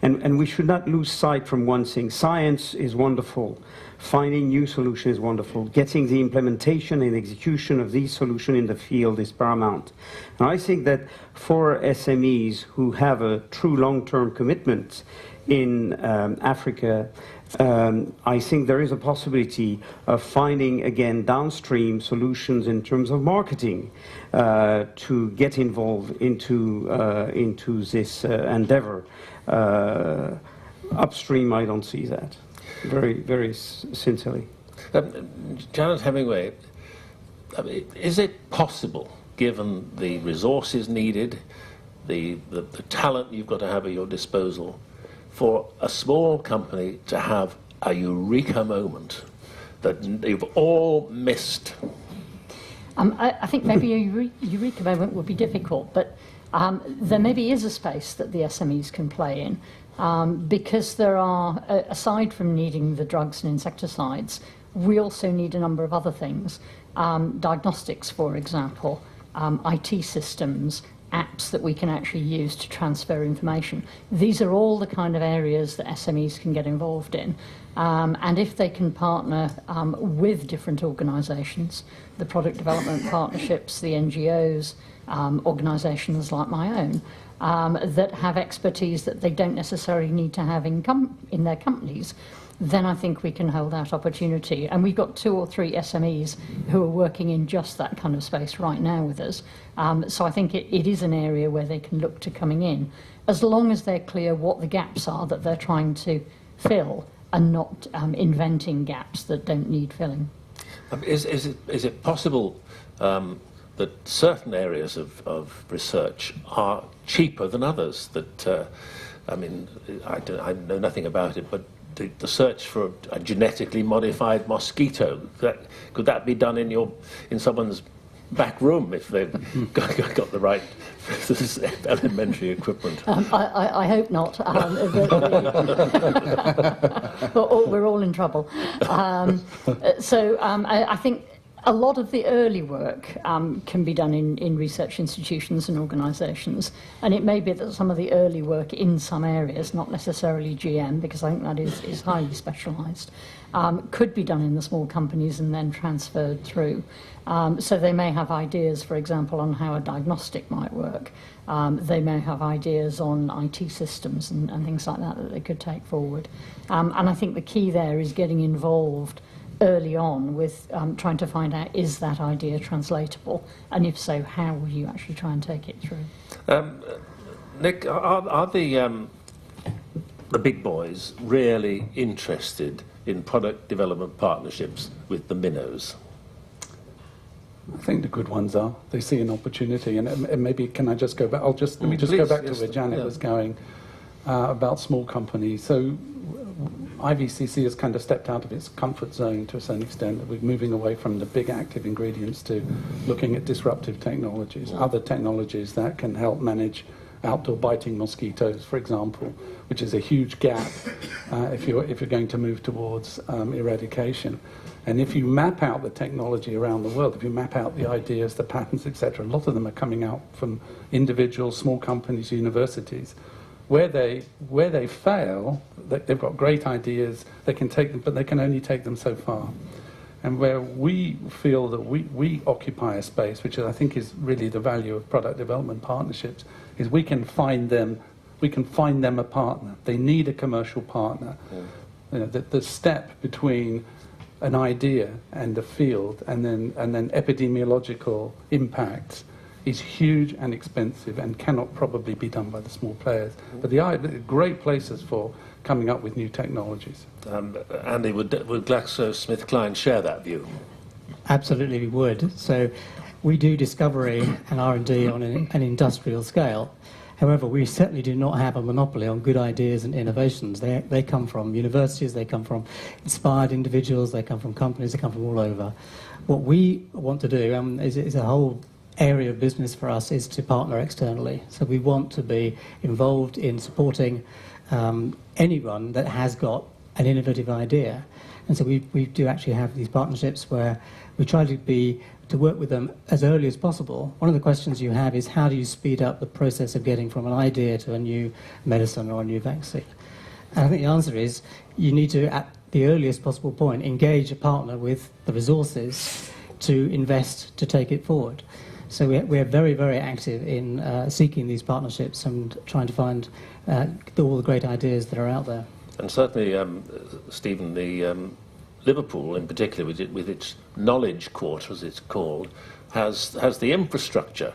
and we should not lose sight from one thing. Science is wonderful. Finding new solutions is wonderful. Getting the implementation and execution of these solutions in the field is paramount. And I think that for SMEs who have a true long-term commitment in Africa, I think there is a possibility of finding, again, downstream solutions in terms of marketing to get involved into this endeavor. Upstream, I don't see that. Very sincerely. Janet Hemingway, I mean, is it possible, given the resources needed, the talent you've got to have at your disposal, for a small company to have a eureka moment that you've all missed? I think maybe a eureka moment would be difficult, but there maybe is a space that the SMEs can play in, because there are, aside from needing the drugs and insecticides, we also need a number of other things. Diagnostics, for example, IT systems, apps that we can actually use to transfer information. These are all the kind of areas that SMEs can get involved in. And if they can partner with different organisations, the product development partnerships, the NGOs, organisations like my own, that have expertise that they don't necessarily need to have in their companies, then I think we can hold that opportunity. And we've got 2 or 3 SMEs who are working in just that kind of space right now with us. So I think it is an area where they can look to coming in, as long as they're clear what the gaps are that they're trying to fill, and not inventing gaps that don't need filling. Is it possible that certain areas of research are cheaper than others? That I mean, I know nothing about it, but the search for a genetically modified mosquito, could that be done in someone's back room if they've got the right elementary equipment? I hope not. We're all in trouble. I think a lot of the early work can be done in research institutions and organisations, and it may be that some of the early work in some areas, not necessarily GM, because I think that is highly specialised, could be done in the small companies and then transferred through. So they may have ideas, for example, on how a diagnostic might work. They may have ideas on IT systems and things like that they could take forward. And I think the key there is getting involved early on with trying to find out, is that idea translatable, and if so, how will you actually try and take it through? Nick, are the big boys really interested in product development partnerships with the minnows? I think the good ones are. They see an opportunity, and maybe can I just go back? Let me just go back to where Janet was going about small companies. So IVCC has kind of stepped out of its comfort zone to a certain extent. We're moving away from the big active ingredients to looking at disruptive technologies, other technologies that can help manage outdoor biting mosquitoes, for example, which is a huge gap if you're going to move towards eradication. And if you map out the technology around the world, if you map out the ideas, the patents, etc., a lot of them are coming out from individuals, small companies, universities. Where they fail, they've got great ideas, they can take them, but they can only take them so far. And where we feel that we occupy a space, which I think is really the value of product development partnerships, is we can find them a partner. They need a commercial partner. You know, the step between an idea and the field and then epidemiological impact is huge and expensive and cannot probably be done by the small players. But the great places for coming up with new technologies. Andy, would GlaxoSmithKline share that view? Absolutely, we would. So we do discovery and R&D on an industrial scale. However, we certainly do not have a monopoly on good ideas and innovations. They come from universities, they come from inspired individuals, they come from companies, they come from all over. What we want to do is a whole area of business for us is to partner externally. So we want to be involved in supporting anyone that has got an innovative idea. And so we do actually have these partnerships where we try to work with them as early as possible. One of the questions you have is, how do you speed up the process of getting from an idea to a new medicine or a new vaccine? And I think the answer is, you need to, at the earliest possible point, engage a partner with the resources to invest to take it forward. So we're very, very active in seeking these partnerships and trying to find all the great ideas that are out there. And certainly, Stephen, the Liverpool in particular, with its knowledge quarter, as it's called, has the infrastructure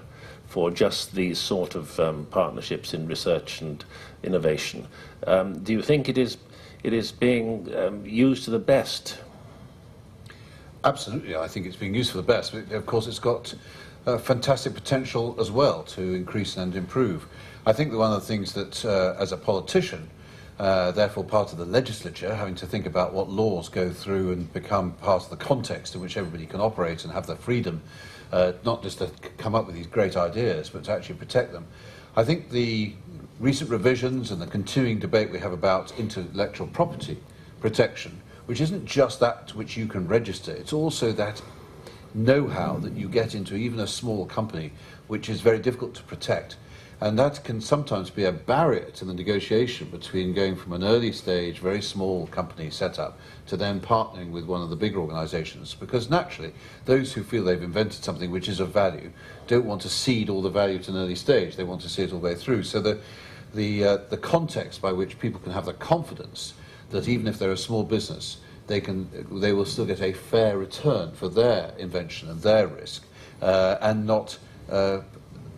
for just these sort of partnerships in research and innovation. Do you think it is being used to the best? Absolutely, I think it's being used for the best. But of course, it's got fantastic potential as well to increase and improve. I think that one of the things that, as a politician, therefore part of the legislature, having to think about what laws go through and become part of the context in which everybody can operate and have the freedom, not just to come up with these great ideas, but to actually protect them. I think the recent revisions and the continuing debate we have about intellectual property protection, which isn't just that which you can register, it's also that know-how that you get into even a small company, which is very difficult to protect. And that can sometimes be a barrier to the negotiation between going from an early stage, very small company setup to then partnering with one of the bigger organizations. Because naturally, those who feel they've invented something which is of value don't want to cede all the value to an early stage. They want to see it all the way through. So the context by which people can have the confidence that even if they're a small business, they will still get a fair return for their invention and their risk, and not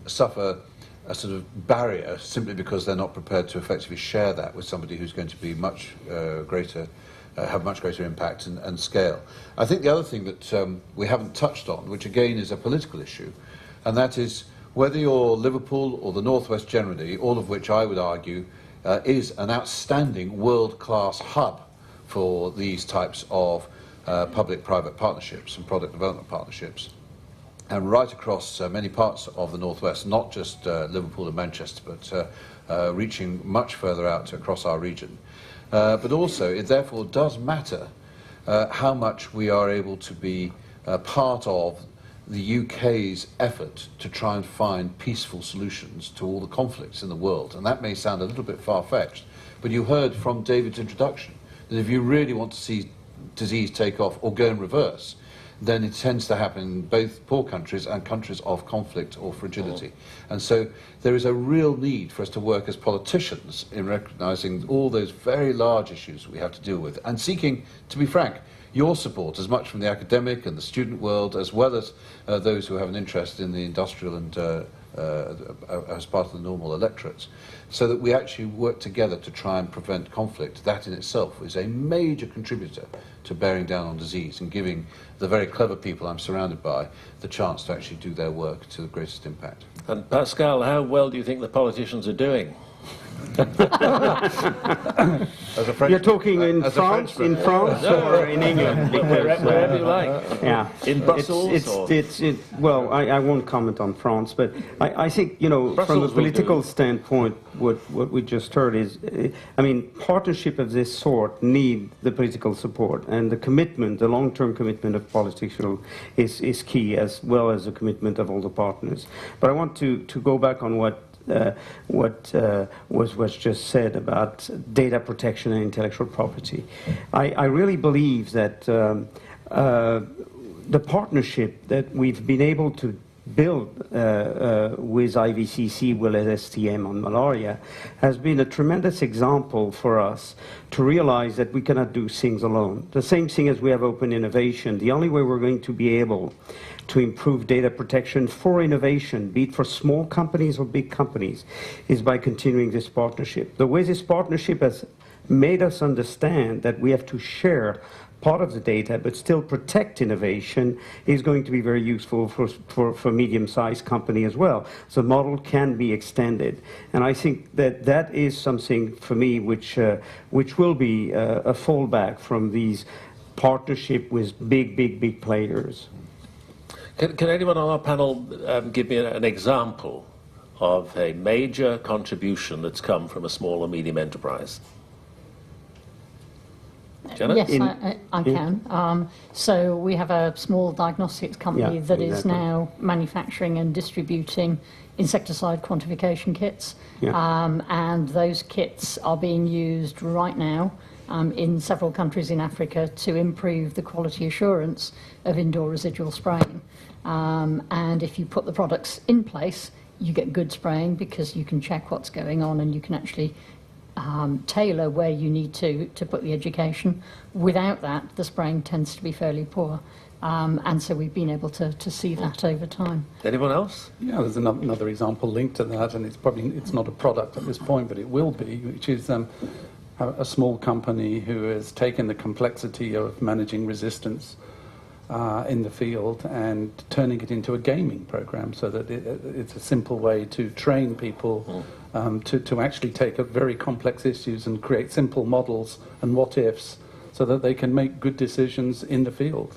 suffer a sort of barrier simply because they're not prepared to effectively share that with somebody who's going to be much greater, have much greater impact and scale. I think the other thing that we haven't touched on, which again is a political issue, and that is whether you're Liverpool or the Northwest generally, all of which I would argue is an outstanding world-class hub for these types of public-private partnerships and product development partnerships. And right across many parts of the Northwest, not just Liverpool and Manchester, but reaching much further out across our region. But also, it therefore does matter how much we are able to be part of the UK's effort to try and find peaceful solutions to all the conflicts in the world. And that may sound a little bit far-fetched, but you heard from David's introduction that if you really want to see disease take off or go in reverse, then it tends to happen in both poor countries and countries of conflict or fragility. And so there is a real need for us to work as politicians in recognising all those very large issues we have to deal with and seeking, to be frank, your support as much from the academic and the student world as well as those who have an interest in the industrial and as part of the normal electorates, so that we actually work together to try and prevent conflict. That in itself is a major contributor to bearing down on disease and giving the very clever people I'm surrounded by the chance to actually do their work to the greatest impact. And Pascal, how well do you think the politicians are doing? You're talking in France, or in England? Because, wherever you like. Yeah. In Brussels? Well, I won't comment on France, but I think, you know, Brussels from a political standpoint, what we just heard is, I mean, partnership of this sort need the political support, and the commitment, the long-term commitment of politics is key, as well as the commitment of all the partners. But I want to go back on what was just said about data protection and intellectual property. I really believe that the partnership that we've been able to build with IVCC, with STM on malaria, has been a tremendous example for us to realize that we cannot do things alone. The same thing as we have open innovation. The only way we're going to be able to improve data protection for innovation, be it for small companies or big companies, is by continuing this partnership. The way this partnership has made us understand that we have to share part of the data but still protect innovation is going to be very useful for medium-sized company as well. So the model can be extended. And I think that that is something for me which will be a fallback from these partnership with big players. Can anyone on our panel give me an example of a major contribution that's come from a small or medium enterprise? Janet? Yes, I can. So we have a small diagnostics company that is now manufacturing and distributing insecticide quantification kits. And those kits are being used right now in several countries in Africa to improve the quality assurance of indoor residual spraying. And if you put the products in place, you get good spraying because you can check what's going on and you can actually tailor where you need to put the education. Without that, the spraying tends to be fairly poor. And so we've been able to see that over time. Anyone else? Yeah, there's another example linked to that, and it's not a product at this point, but it will be, which is a small company who has taken the complexity of managing resistance in the field and turning it into a gaming program, so that it's a simple way to train people to actually take up very complex issues and create simple models and what-ifs, so that they can make good decisions in the field.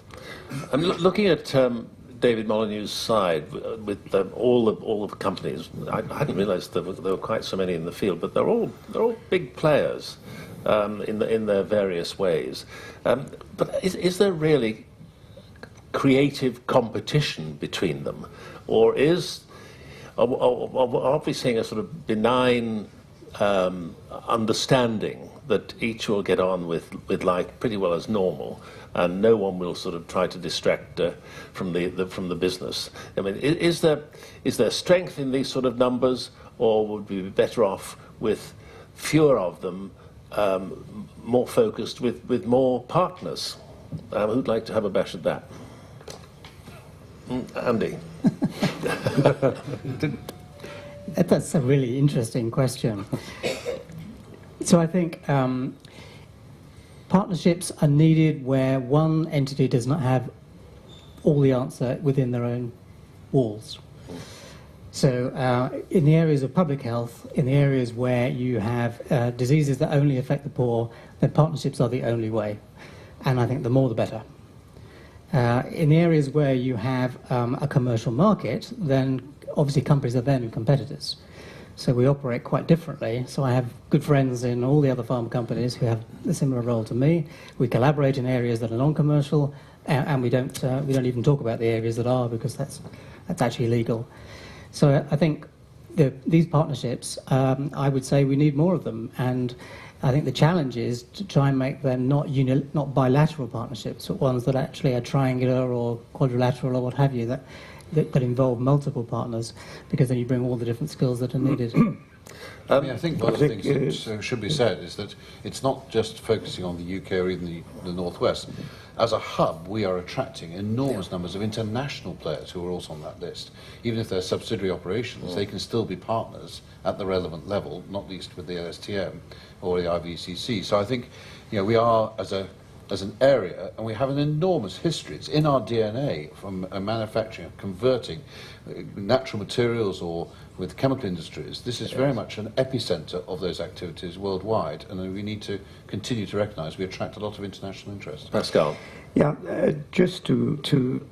I'm looking at David Molyneux's side with all of the companies. I hadn't realised there were quite so many in the field, but they're all big players in their various ways. But is there really creative competition between them, or are we seeing a sort of benign understanding that each will get on with life pretty well as normal, and no one will sort of try to distract from the business? I mean, is there strength in these sort of numbers, or would we be better off with fewer of them, more focused with more partners? Who'd like to have a bash at that? Andy. That's a really interesting question. So I think partnerships are needed where one entity does not have all the answer within their own walls. So in the areas of public health, in the areas where you have diseases that only affect the poor, then partnerships are the only way. And I think the more the better. In the areas where you have a commercial market, then obviously companies are then competitors. So we operate quite differently. So I have good friends in all the other pharma companies who have a similar role to me. We collaborate in areas that are non-commercial, and we don't even talk about the areas that are, because that's actually illegal. So I think these partnerships, I would say we need more of them. And I think the challenge is to try and make them not bilateral partnerships, but ones that actually are triangular or quadrilateral or what have you, that involve multiple partners, because then you bring all the different skills that are needed. I think one of the things that should be said is that it's not just focusing on the UK or even the Northwest. As a hub, we are attracting enormous numbers of international players who are also on that list. Even if they're subsidiary operations, they can still be partners at the relevant level, not least with the LSTM or the IVCC. So I think, we are as an area, and we have an enormous history. It's in our DNA from manufacturing, converting natural materials or with chemical industries. This is very much an epicenter of those activities worldwide, and we need to continue to recognise we attract a lot of international interest. Pascal. Yeah, just to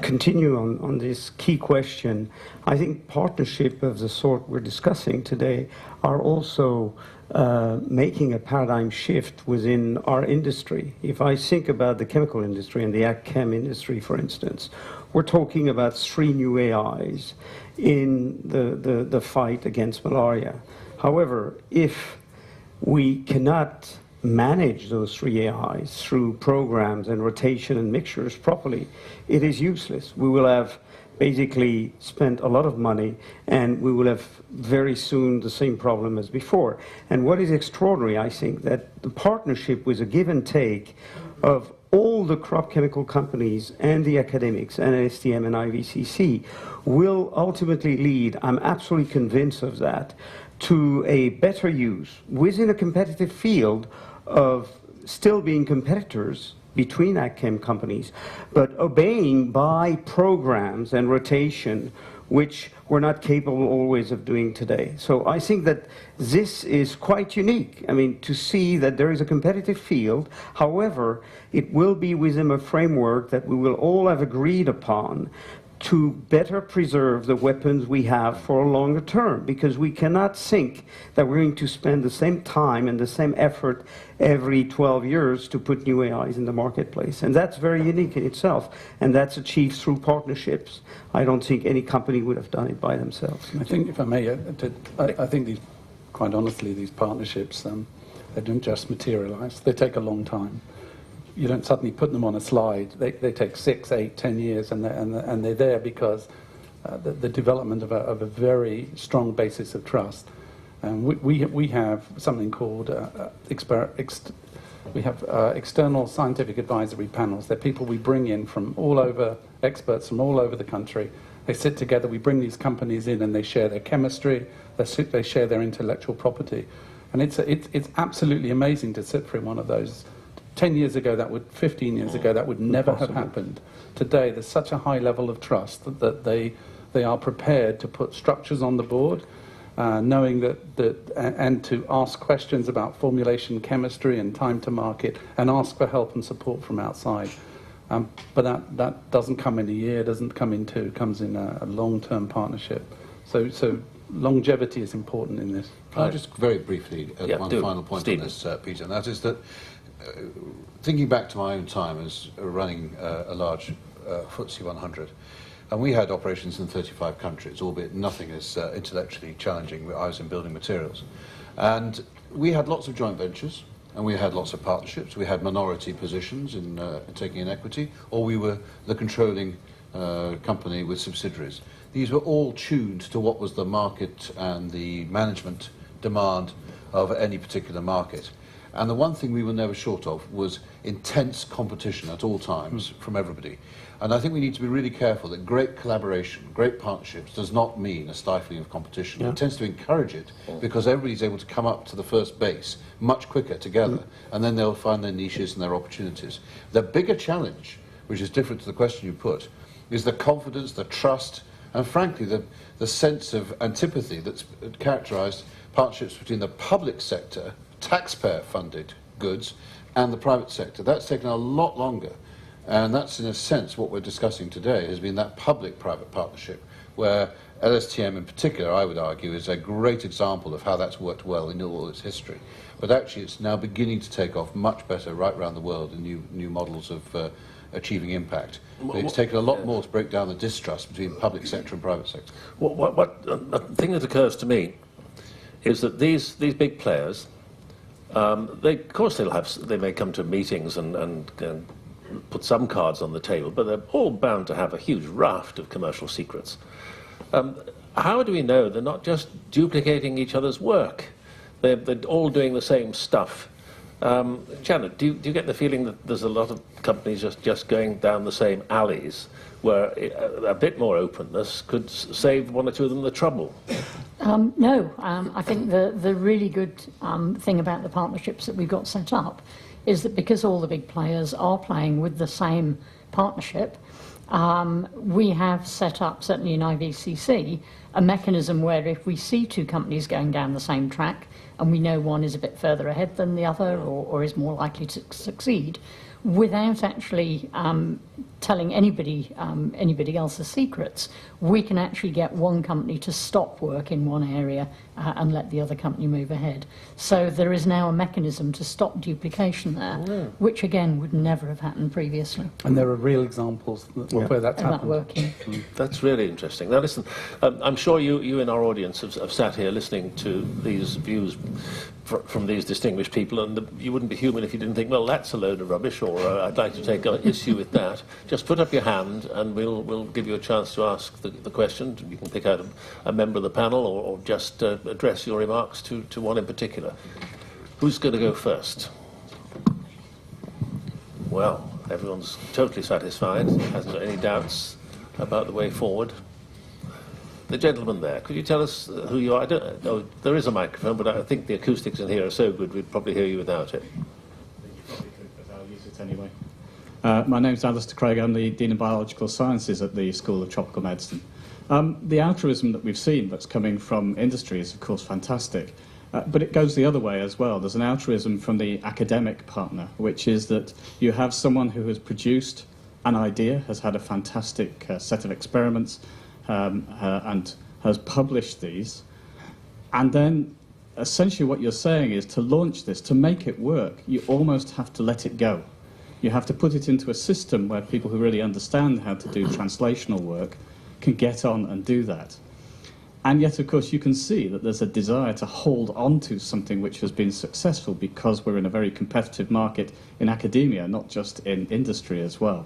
continue on this key question, I think partnership of the sort we're discussing today are also making a paradigm shift within our industry. If I think about the chemical industry and the ag-chem industry, for instance, we're talking about 3 new AIs in the fight against malaria. However, if we cannot manage those 3 AIs through programs and rotation and mixtures properly, it is useless. We will have basically spent a lot of money, and we will have very soon the same problem as before. And what is extraordinary, I think, that the partnership with a give and take of all the crop chemical companies and the academics and STM and IVCC will ultimately lead, I'm absolutely convinced of that, to a better use within a competitive field of still being competitors between ag-chem companies, but obeying by programs and rotation, which we're not capable always of doing today. So I think that this is quite unique. I mean, to see that there is a competitive field, however, it will be within a framework that we will all have agreed upon to better preserve the weapons we have for a longer term, because we cannot think that we're going to spend the same time and the same effort every 12 years to put new AIs in the marketplace. And that's very unique in itself, and that's achieved through partnerships. I don't think any company would have done it by themselves. I think, if I may, I think quite honestly, these partnerships, they don't just materialize. They take a long time. You don't suddenly put them on a slide. They take 6, 8, 10 years, and they're there because the development of a very strong basis of trust. And we have something called external scientific advisory panels. They're people we bring in from all over, experts from all over the country. They sit together, we bring these companies in and they share their chemistry, they share their intellectual property. And it's absolutely amazing to sit through one of those. 10 years ago, 15 years ago, that would never have happened. Today, there's such a high level of trust that they are prepared to put structures on the board, knowing and to ask questions about formulation chemistry and time to market, and ask for help and support from outside. But that doesn't come in a year, doesn't come in two, it comes in a long-term partnership. So longevity is important in this. I'll just very briefly add one final point Stephen. on this, Peter, and that is that thinking back to my own time as running a large FTSE 100, and we had operations in 35 countries, albeit nothing as intellectually challenging. I was in building materials. And we had lots of joint ventures, and we had lots of partnerships. We had minority positions in taking in equity, or we were the controlling company with subsidiaries. These were all tuned to what was the market and the management demand of any particular market. And the one thing we were never short of was intense competition at all times from everybody. And I think we need to be really careful that great collaboration, great partnerships does not mean a stifling of competition. It tends to encourage it because everybody's able to come up to the first base much quicker together, and then they'll find their niches and their opportunities. The bigger challenge, which is different to the question you put, is the confidence, the trust, and frankly the sense of antipathy that's characterized partnerships between the public sector, taxpayer-funded goods, and the private sector. That's taken a lot longer. And that's, in a sense, what we're discussing today, has been that public-private partnership, where LSTM in particular, I would argue, is a great example of how that's worked well in all its history. But actually, it's now beginning to take off much better right around the world in new models of achieving impact. But it's taken a lot more to break down the distrust between public sector and private sector. A thing that occurs to me is that these big players, of course they may come to meetings and put some cards on the table, but they're all bound to have a huge raft of commercial secrets. How do we know they're not just duplicating each other's work? They're all doing the same stuff. Janet, do you get the feeling that there's a lot of companies just going down the same alleys, where a bit more openness could save one or two of them the trouble? No, I think the really good thing about the partnerships that we've got set up is that because all the big players are playing with the same partnership, we have set up, certainly in IVCC, a mechanism where if we see two companies going down the same track and we know one is a bit further ahead than the other or is more likely to succeed, without actually telling anybody else's secrets, we can actually get one company to stop work in one area and let the other company move ahead. So there is now a mechanism to stop duplication there, which again would never have happened previously. And there are real examples where that's happened. Working. That's really interesting. Now listen, I'm sure you in our audience have sat here listening to these views from these distinguished people, and you wouldn't be human if you didn't think, well, that's a load of rubbish, or I'd like to take an issue with that. Just put up your hand and we'll give you a chance to ask the question. You can pick out a member of the panel or just address your remarks to one in particular. Who's going to go first? Well, everyone's totally satisfied, hasn't got any doubts about the way forward. The gentleman there, could you tell us who you are? There is a microphone, but I think the acoustics in here are so good we'd probably hear you without it. You probably could, but I'll use it anyway. My name's Alistair Craig. I'm the Dean of Biological Sciences at the School of Tropical Medicine. The altruism that we've seen that's coming from industry is, of course, fantastic. But it goes the other way as well. There's an altruism from the academic partner, which is that you have someone who has produced an idea, has had a fantastic set of experiments, and has published these, and then essentially what you're saying is to launch this, to make it work, you almost have to let it go. You have to put it into a system where people who really understand how to do translational work can get on and do that. And yet, of course, you can see that there's a desire to hold on to something which has been successful because we're in a very competitive market in academia, not just in industry as well.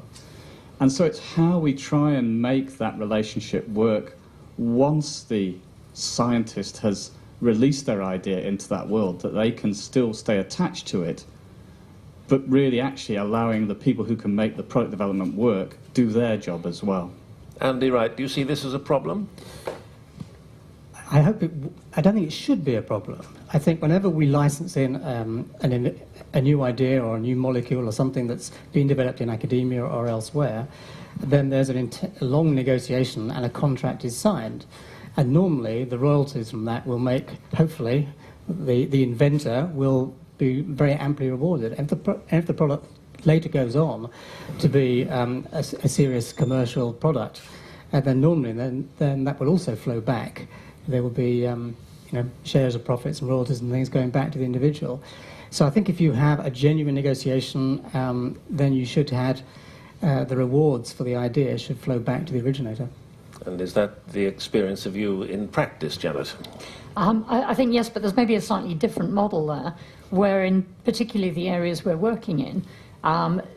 And so it's how we try and make that relationship work once the scientist has release their idea into that world, that they can still stay attached to it, but really actually allowing the people who can make the product development work do their job as well. Andy Wright, do you see this as a problem? I don't think it should be a problem. I think whenever we license in a new idea or a new molecule or something that's been developed in academia or elsewhere, then there's a long negotiation and a contract is signed. And normally the royalties from that will make, hopefully, the inventor will be very amply rewarded. And if the product later goes on to be a serious commercial product, then normally then that will also flow back. There will be shares of profits and royalties and things going back to the individual. So I think if you have a genuine negotiation, then you should have the rewards for the idea should flow back to the originator. And is that the experience of you in practice, Janet? I think yes, but there's maybe a slightly different model there, where in particularly the areas we're working in,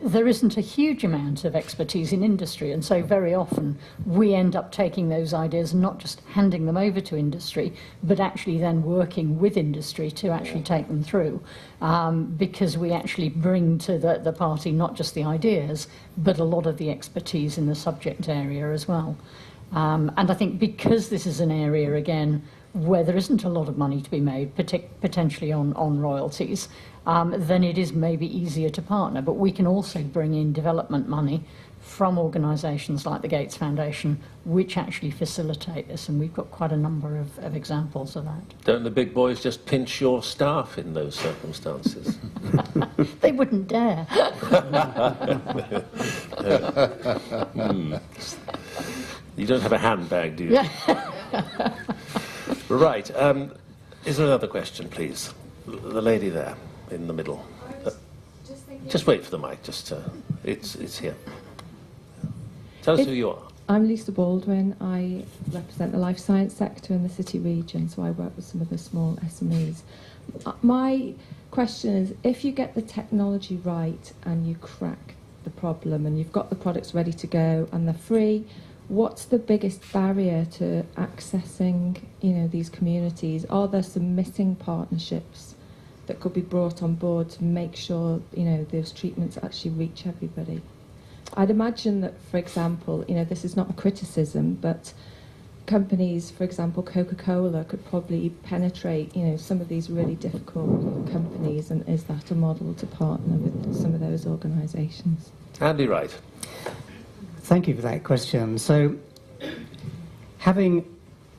there isn't a huge amount of expertise in industry, and so very often we end up taking those ideas and not just handing them over to industry, but actually then working with industry to actually take them through, because we actually bring to the party not just the ideas, but a lot of the expertise in the subject area as well. And I think because this is an area, again, where there isn't a lot of money to be made, potentially on royalties, then it is maybe easier to partner. But we can also bring in development money from organisations like the Gates Foundation, which actually facilitate this, and we've got quite a number of examples of that. Don't the big boys just pinch your staff in those circumstances? They wouldn't dare. You don't have a handbag, do you? Right. Is there another question, please? The lady there in the middle. Just wait for the mic. It's here. Tell us who you are. I'm Lisa Baldwin. I represent the life science sector in the city region, so I work with some of the small SMEs. My question is, if you get the technology right and you crack the problem and you've got the products ready to go and they're free, what's the biggest barrier to accessing, these communities? Are there some missing partnerships that could be brought on board to make sure, those treatments actually reach everybody? I'd imagine that, for example, this is not a criticism, but companies, for example, Coca-Cola could probably penetrate, some of these really difficult companies, and is that a model to partner with some of those organisations? Andy Wright. Thank you for that question. So, having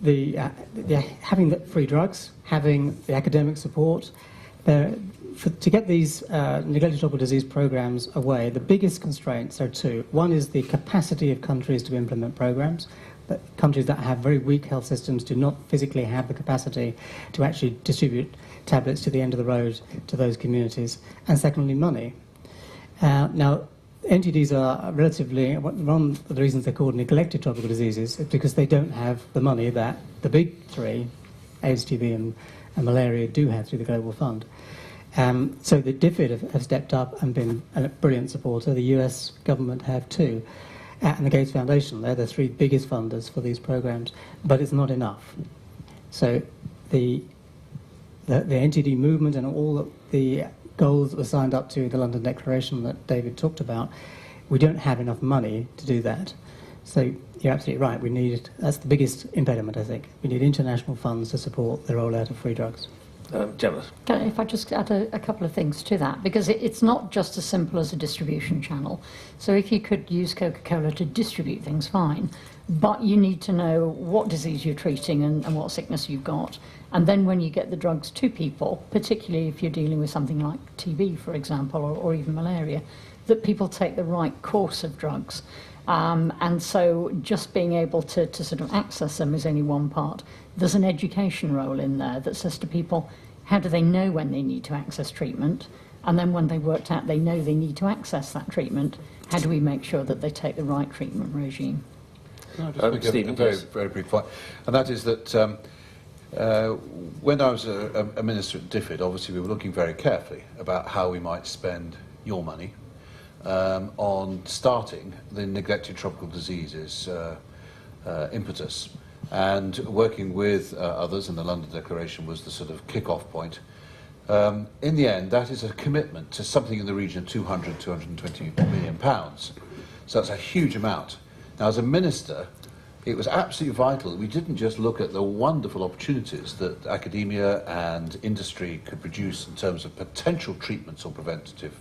the free drugs, having the academic support, to get these neglected tropical disease programs away, the biggest constraints are two. One is the capacity of countries to implement programs. But countries that have very weak health systems do not physically have the capacity to actually distribute tablets to the end of the road to those communities. And secondly, money. Now, NTDs are relatively, one of the reasons they're called neglected tropical diseases is because they don't have the money that the big three, AIDS, TB and malaria, do have through the Global Fund. So the DFID have stepped up and been a brilliant supporter. The US government have too. And the Gates Foundation, they're the three biggest funders for these programs, but it's not enough. So the NTD movement and all the goals that were signed up to the London Declaration that David talked about, we don't have enough money to do that. So you're absolutely right. That's the biggest impediment, I think. We need international funds to support the rollout of free drugs. Janet. If I just add a couple of things to that, because it's not just as simple as a distribution channel. So if you could use Coca-Cola to distribute things, fine, but you need to know what disease you're treating and what sickness you've got. And then when you get the drugs to people, particularly if you're dealing with something like TB, for example, or even malaria, that people take the right course of drugs. And so just being able to sort of access them is only one part. There's an education role in there that says to people, how do they know when they need to access treatment? And then when they've worked out they know they need to access that treatment, how do we make sure that they take the right treatment regime? No, just make a very, very brief point. And that is that when I was a minister at DFID, obviously we were looking very carefully about how we might spend your money on starting the neglected tropical diseases impetus. and working with others, and the London Declaration was the sort of kick-off point. In the end, that is a commitment to something in the region of 200, 220 million pounds. So that's a huge amount. Now, as a minister, it was absolutely vital that we didn't just look at the wonderful opportunities that academia and industry could produce in terms of potential treatments or preventative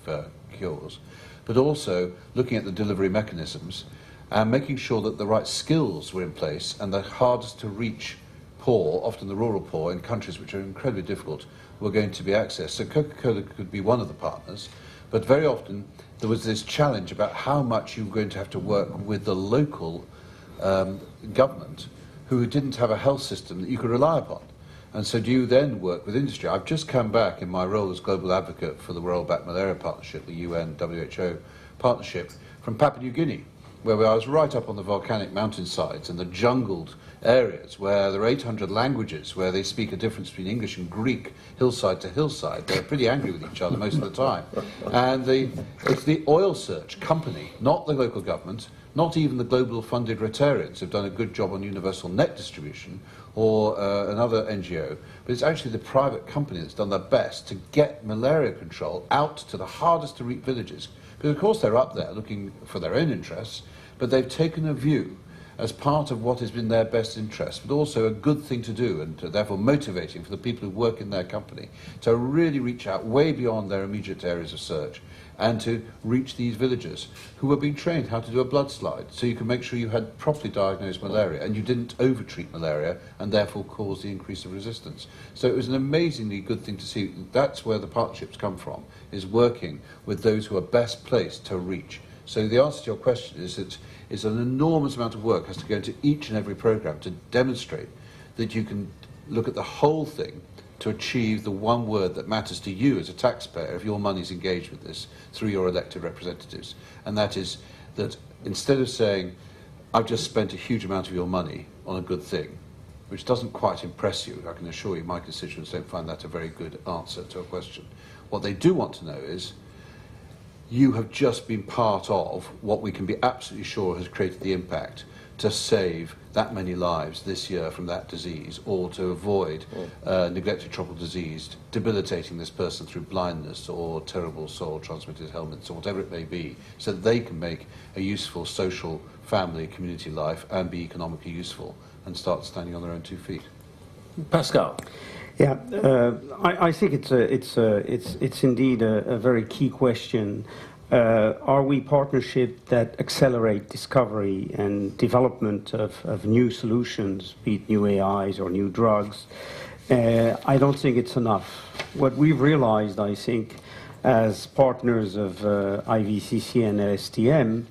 cures, but also looking at the delivery mechanisms and making sure that the right skills were in place and the hardest to reach poor, often the rural poor in countries which are incredibly difficult, were going to be accessed. So Coca-Cola could be one of the partners, but very often there was this challenge about how much you were going to have to work with the local government who didn't have a health system that you could rely upon. And so do you then work with industry? I've just come back in my role as global advocate for the World Back Malaria Partnership, the UN WHO partnership, from Papua New Guinea, where I was right up on the volcanic mountainsides and the jungled areas where there are 800 languages, where they speak a difference between English and Greek, hillside to hillside. They're pretty angry with each other most of the time. And it's the oil search company, not the local government, not even the global funded Rotarians who've done a good job on universal net distribution, or another NGO, but it's actually the private company that's done their best to get malaria control out to the hardest to reach villages. Because of course they're up there looking for their own interests, but they've taken a view as part of what has been their best interest, but also a good thing to do, and therefore motivating for the people who work in their company to really reach out way beyond their immediate areas of search and to reach these villagers who were being trained how to do a blood slide, so you can make sure you had properly diagnosed malaria and you didn't over-treat malaria and therefore cause the increase of resistance. So it was an amazingly good thing to see. That's where the partnerships come from, is working with those who are best placed to reach. So the answer to your question is that it's an enormous amount of work has to go into each and every programme to demonstrate that you can look at the whole thing to achieve the one word that matters to you as a taxpayer if your money is engaged with this through your elected representatives. And that is that instead of saying, I've just spent a huge amount of your money on a good thing, which doesn't quite impress you, I can assure you my constituents don't find that a very good answer to a question. What they do want to know is, you have just been part of what we can be absolutely sure has created the impact to save that many lives this year from that disease, or to avoid neglected tropical disease debilitating this person through blindness or terrible soil-transmitted helminths or whatever it may be, so that they can make a useful social, family, community life and be economically useful and start standing on their own 2 feet. Pascal. Yeah, I think it's indeed a very key question. Are we partnership that accelerate discovery and development of new solutions, be it new AIs or new drugs? I don't think it's enough. What we've realized, I think, as partners of IVCC and LSTM,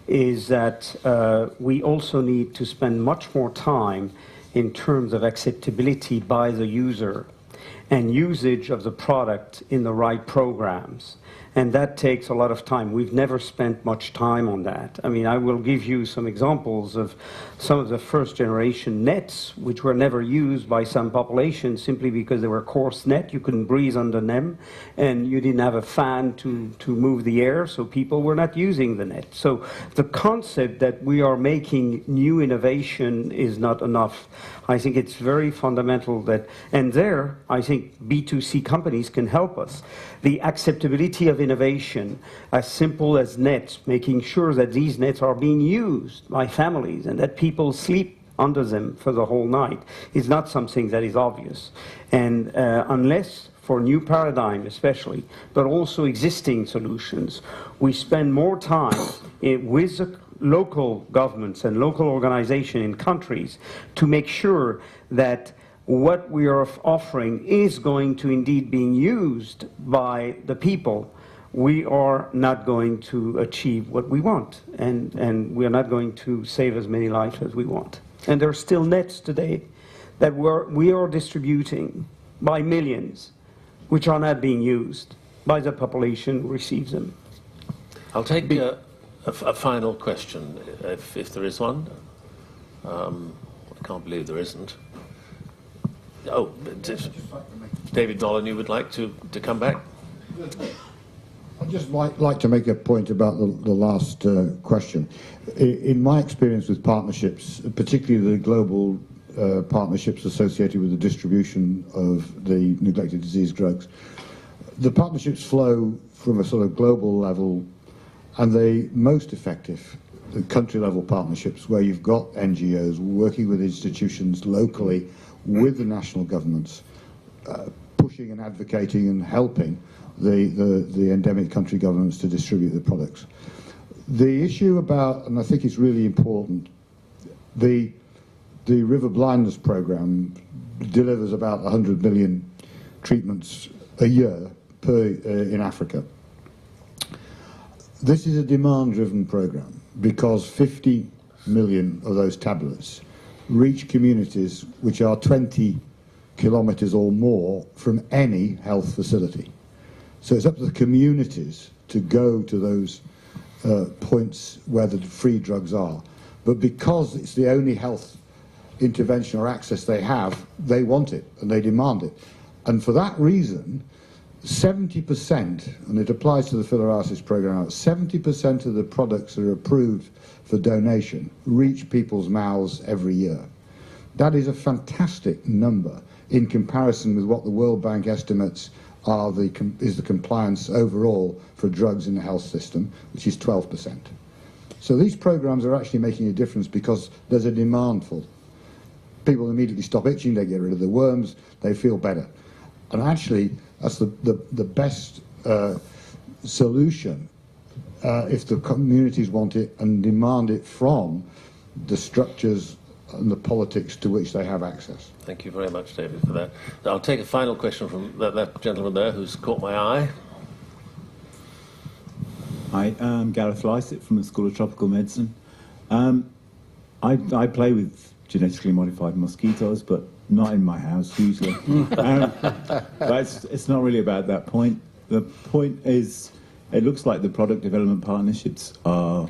is that we also need to spend much more time in terms of acceptability by the user and usage of the product in the right programs. And that takes a lot of time. We've never spent much time on that. I mean, I will give you some examples of some of the first generation nets, which were never used by some populations simply because they were coarse net. You couldn't breathe under them, and you didn't have a fan to move the air, so people were not using the net. So the concept that we are making new innovation is not enough. I think it's very fundamental that, and there, I think B2C companies can help us. The acceptability of innovation, as simple as nets, making sure that these nets are being used by families and that people sleep under them for the whole night, is not something that is obvious. And unless, for new paradigm especially, but also existing solutions, we spend more time with the local governments and local organizations in countries to make sure that what we are offering is going to indeed being used by the people, we are not going to achieve what we want, and we are not going to save as many lives as we want. And there are still nets today that we are distributing by millions, which are not being used by the population who receives them. I'll take a final question, if there is one. I can't believe there isn't. Oh, David Nolan, you would like to come back? I'd just like to make a point about the last question. In my experience with partnerships, particularly the global partnerships associated with the distribution of the neglected disease drugs. The partnerships flow from a sort of global level, and the most effective, the country-level partnerships, where you've got NGOs working with institutions locally with the national governments, pushing and advocating and helping the endemic country governments to distribute the products. The issue about, and I think it's really important, the river blindness program delivers about 100 million treatments a year in Africa. This is a demand-driven program because 50 million of those tablets reach communities which are 20 kilometres or more from any health facility. So it's up to the communities to go to those points where the free drugs are. But because it's the only health intervention or access they have, they want it and they demand it. And for that reason, 70%, and it applies to the filariasis program, 70% of the products that are approved for donation reach people's mouths every year. That is a fantastic number in comparison with what the World Bank estimates is the compliance overall for drugs in the health system, which is 12%. So these programs are actually making a difference because there's a demand for them. People immediately stop itching, they get rid of the worms, they feel better. And actually, that's the best solution if the communities want it and demand it from the structures and the politics to which they have access. Thank you very much, David, for that. I'll take a final question from that gentleman there who's caught my eye. Hi, I'm Gareth Lysett from the School of Tropical Medicine. I play with genetically modified mosquitoes, but not in my house usually. But it's not really about that point. The point is, it looks like the product development partnerships are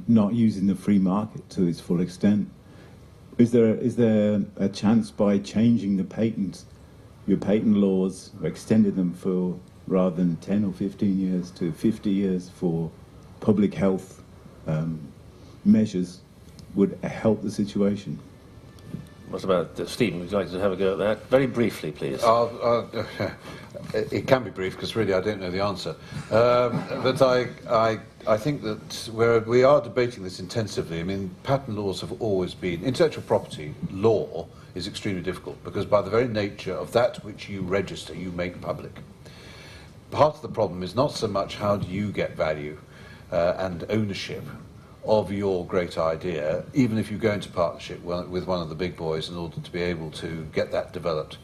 not using the free market to its full extent. Is there a chance by changing your patent laws, or extending them for rather than 10 or 15 years to 50 years for public health measures would help the situation? What about Stephen? Would you like to have a go at that? Very briefly, please. It can be brief because really I don't know the answer. But I think that we are debating this intensively. I mean, patent laws have always been... Intellectual property law is extremely difficult because by the very nature of that which you register, you make public. Part of the problem is not so much how do you get value and ownership of your great idea, even if you go into partnership with one of the big boys in order to be able to get that developed.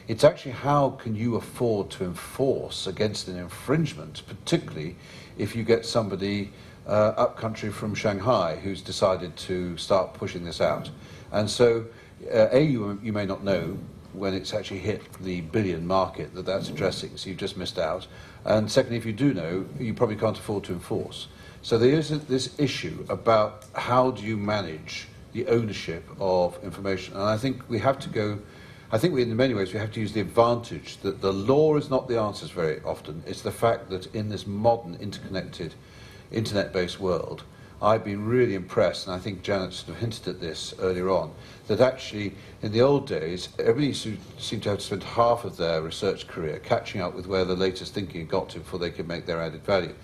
It's actually how can you afford to enforce against an infringement, particularly if you get somebody up country from Shanghai who's decided to start pushing this out. And so, you may not know when it's actually hit the billion market that's addressing, so you've just missed out. And secondly, if you do know, you probably can't afford to enforce. So there is this issue about how do you manage the ownership of information. And I think we have to go, in many ways we have to use the advantage that the law is not the answers very often. It's the fact that in this modern, interconnected, internet-based world, I've been really impressed, and I think Janet sort of hinted at this earlier on, that actually in the old days, everybody seemed to have to spend half of their research career catching up with where the latest thinking had got to before they could make their added value.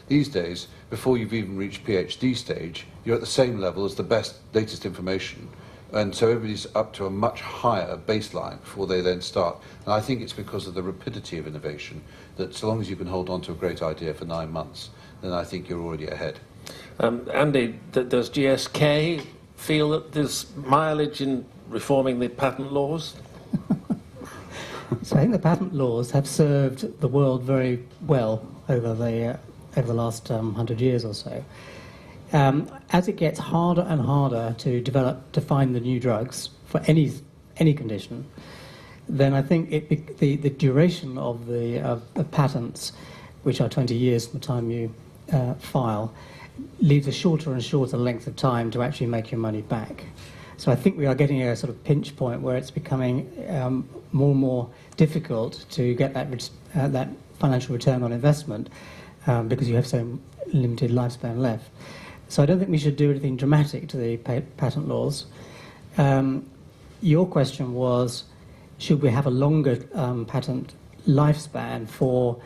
These days, before you've even reached PhD stage, you're at the same level as the best, latest information. And so everybody's up to a much higher baseline before they then start. And I think it's because of the rapidity of innovation that so long as you can hold on to a great idea for 9 months, then I think you're already ahead. Andy, does GSK feel that there's mileage in reforming the patent laws? So I think the patent laws have served the world very well over the last 100 years or so. As it gets harder and harder to find the new drugs for any condition, then I think the duration of the patents, which are 20 years from the time you file, leaves a shorter and shorter length of time to actually make your money back. So I think we are getting a sort of pinch point where it's becoming more and more difficult to get that financial return on investment because you have so limited lifespan left. So I don't think we should do anything dramatic to the patent laws. Your question was, should we have a longer patent lifespan for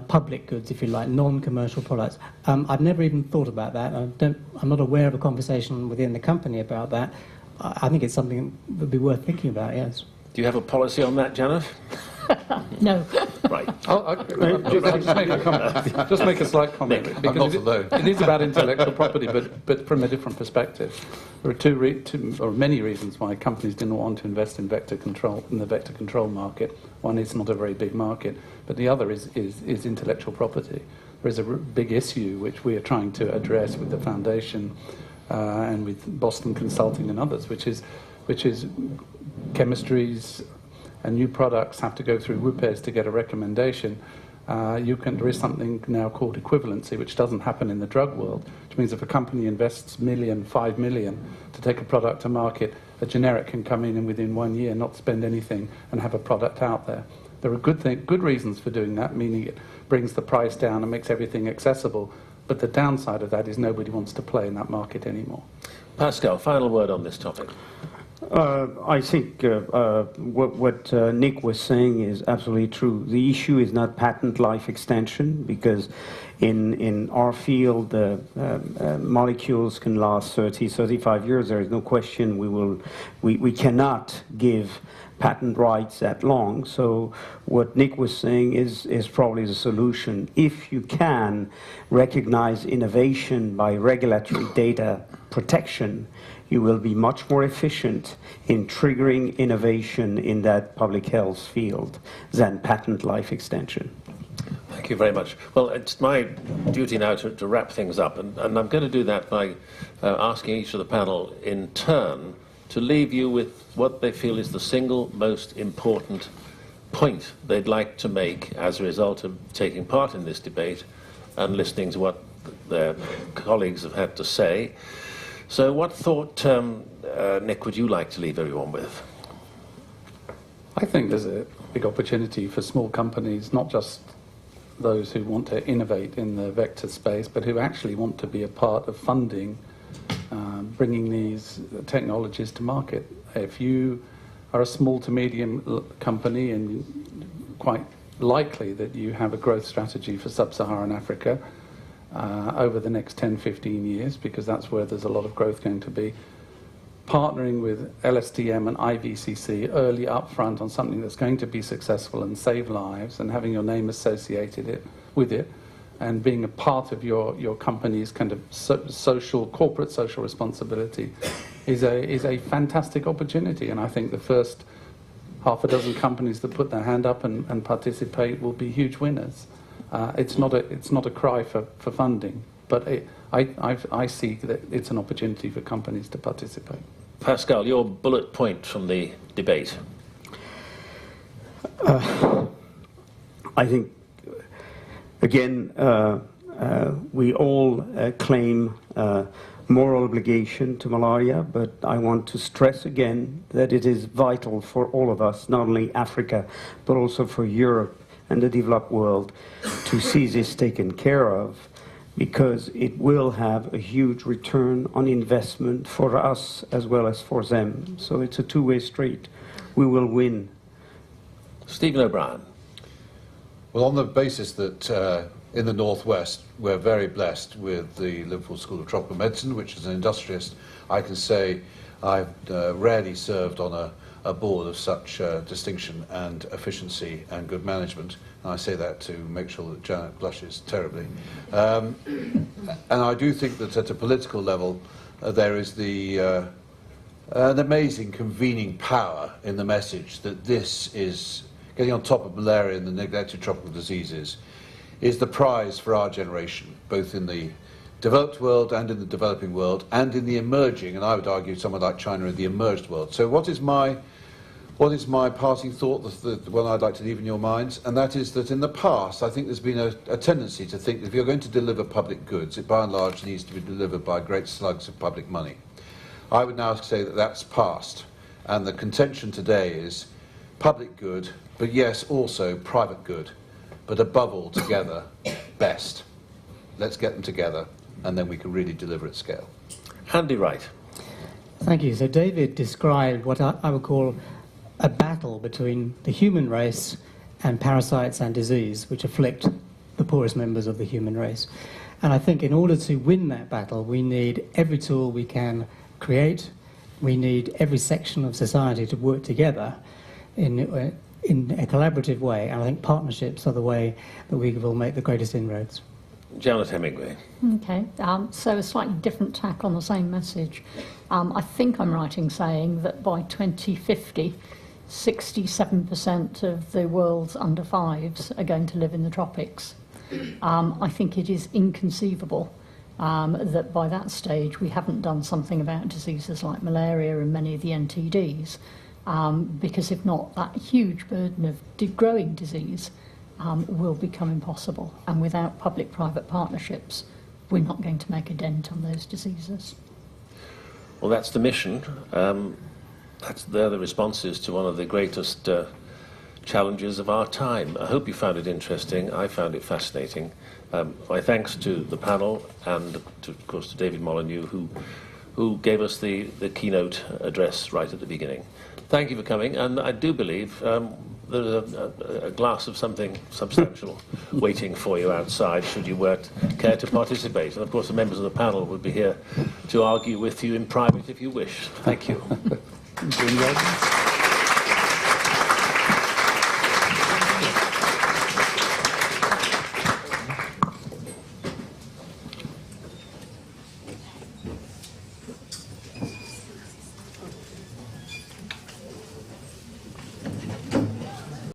public goods, if you like, non-commercial products? I've never even thought about that. I'm not aware of a conversation within the company about that. I think it's something that would be worth thinking about, yes. Do you have a policy on that, Janet? No. Right. Just make a slight comment. Nick, because I'm not alone. it is about intellectual property, but from a different perspective. There are two or many reasons why companies didn't want to invest in vector control, in the vector control market. One, it's not a very big market, but the other is intellectual property. There is a big issue which we are trying to address with the foundation and with Boston Consulting and others, which is chemistries and new products have to go through WPES to get a recommendation. There is something now called equivalency, which doesn't happen in the drug world, which means if a company invests $5 million to take a product to market, a generic can come in and within 1 year not spend anything and have a product out there. There are good reasons for doing that, meaning it brings the price down and makes everything accessible. But the downside of that is nobody wants to play in that market anymore. Pascal, final word on this topic. I think what Nick was saying is absolutely true. The issue is not patent life extension, because in our field, molecules can last 30, 35 years. There is no question we cannot give patent rights that long. So what Nick was saying is probably the solution. If you can recognize innovation by regulatory data protection, you will be much more efficient in triggering innovation in that public health field than patent life extension. Thank you very much. Well, it's my duty now to wrap things up, and I'm going to do that by asking each of the panel in turn to leave you with what they feel is the single most important point they'd like to make as a result of taking part in this debate and listening to what their colleagues have had to say. So what thought, Nick, would you like to leave everyone with? I think there's a big opportunity for small companies, not just those who want to innovate in the vector space, but who actually want to be a part of funding, bringing these technologies to market. If you are a small to medium company, and quite likely that you have a growth strategy for sub-Saharan Africa, over the next 10, 15 years, because that's where there's a lot of growth going to be. Partnering with LSTM and IVCC early up front on something that's going to be successful and save lives, and having your name associated with it, and being a part of your company's kind of corporate social responsibility is a fantastic opportunity. And I think the first half a dozen companies that put their hand up and participate will be huge winners. It's not a cry for funding, but I see that it's an opportunity for companies to participate. Pascal, your bullet point from the debate. I think, again, we all claim moral obligation to malaria, but I want to stress again that it is vital for all of us, not only Africa, but also for Europe and the developed world, to see this taken care of, because it will have a huge return on investment for us as well as for them. So it's a two-way street. We will win. Stephen O'Brien. Well, on the basis that in the Northwest we're very blessed with the Liverpool School of Tropical Medicine, which is an industrialist, I can say I've rarely served on a board of such distinction and efficiency and good management. And I say that to make sure that Janet blushes terribly. And I do think that at a political level there is an amazing convening power in the message that this is, getting on top of malaria and the neglected tropical diseases, is the prize for our generation, both in the developed world and in the developing world, and in the emerging, and I would argue somewhere like China, in the emerged world. So what is my passing thought, the one I'd like to leave in your minds? And that is that in the past, I think there's been a tendency to think that if you're going to deliver public goods, it by and large needs to be delivered by great slugs of public money. I would now say that that's past, and the contention today is public good, but yes, also private good, but above all, together, best. Let's get them together, and then we can really deliver at scale. Andy Wright. Thank you. So David described what I would call a battle between the human race and parasites and disease, which afflict the poorest members of the human race. And I think in order to win that battle, we need every tool we can create. We need every section of society to work together in a collaborative way. And I think partnerships are the way that we will make the greatest inroads. Janet Hemingway. Okay, so a slightly different tack on the same message. I think I'm right in saying that by 2050, 67% of the world's under fives are going to live in the tropics. I think it is inconceivable that by that stage we haven't done something about diseases like malaria and many of the NTDs, because if not, that huge burden of growing disease will become impossible. And without public-private partnerships, we're not going to make a dent on those diseases. Well, that's the mission. They're the responses to one of the greatest challenges of our time. I hope you found it interesting. I found it fascinating. My thanks to the panel and, of course, to David Molyneux, who gave us the keynote address right at the beginning. Thank you for coming, and I do believe there's a glass of something substantial waiting for you outside, should you care to participate. And, of course, the members of the panel would be here to argue with you in private if you wish. Thank you.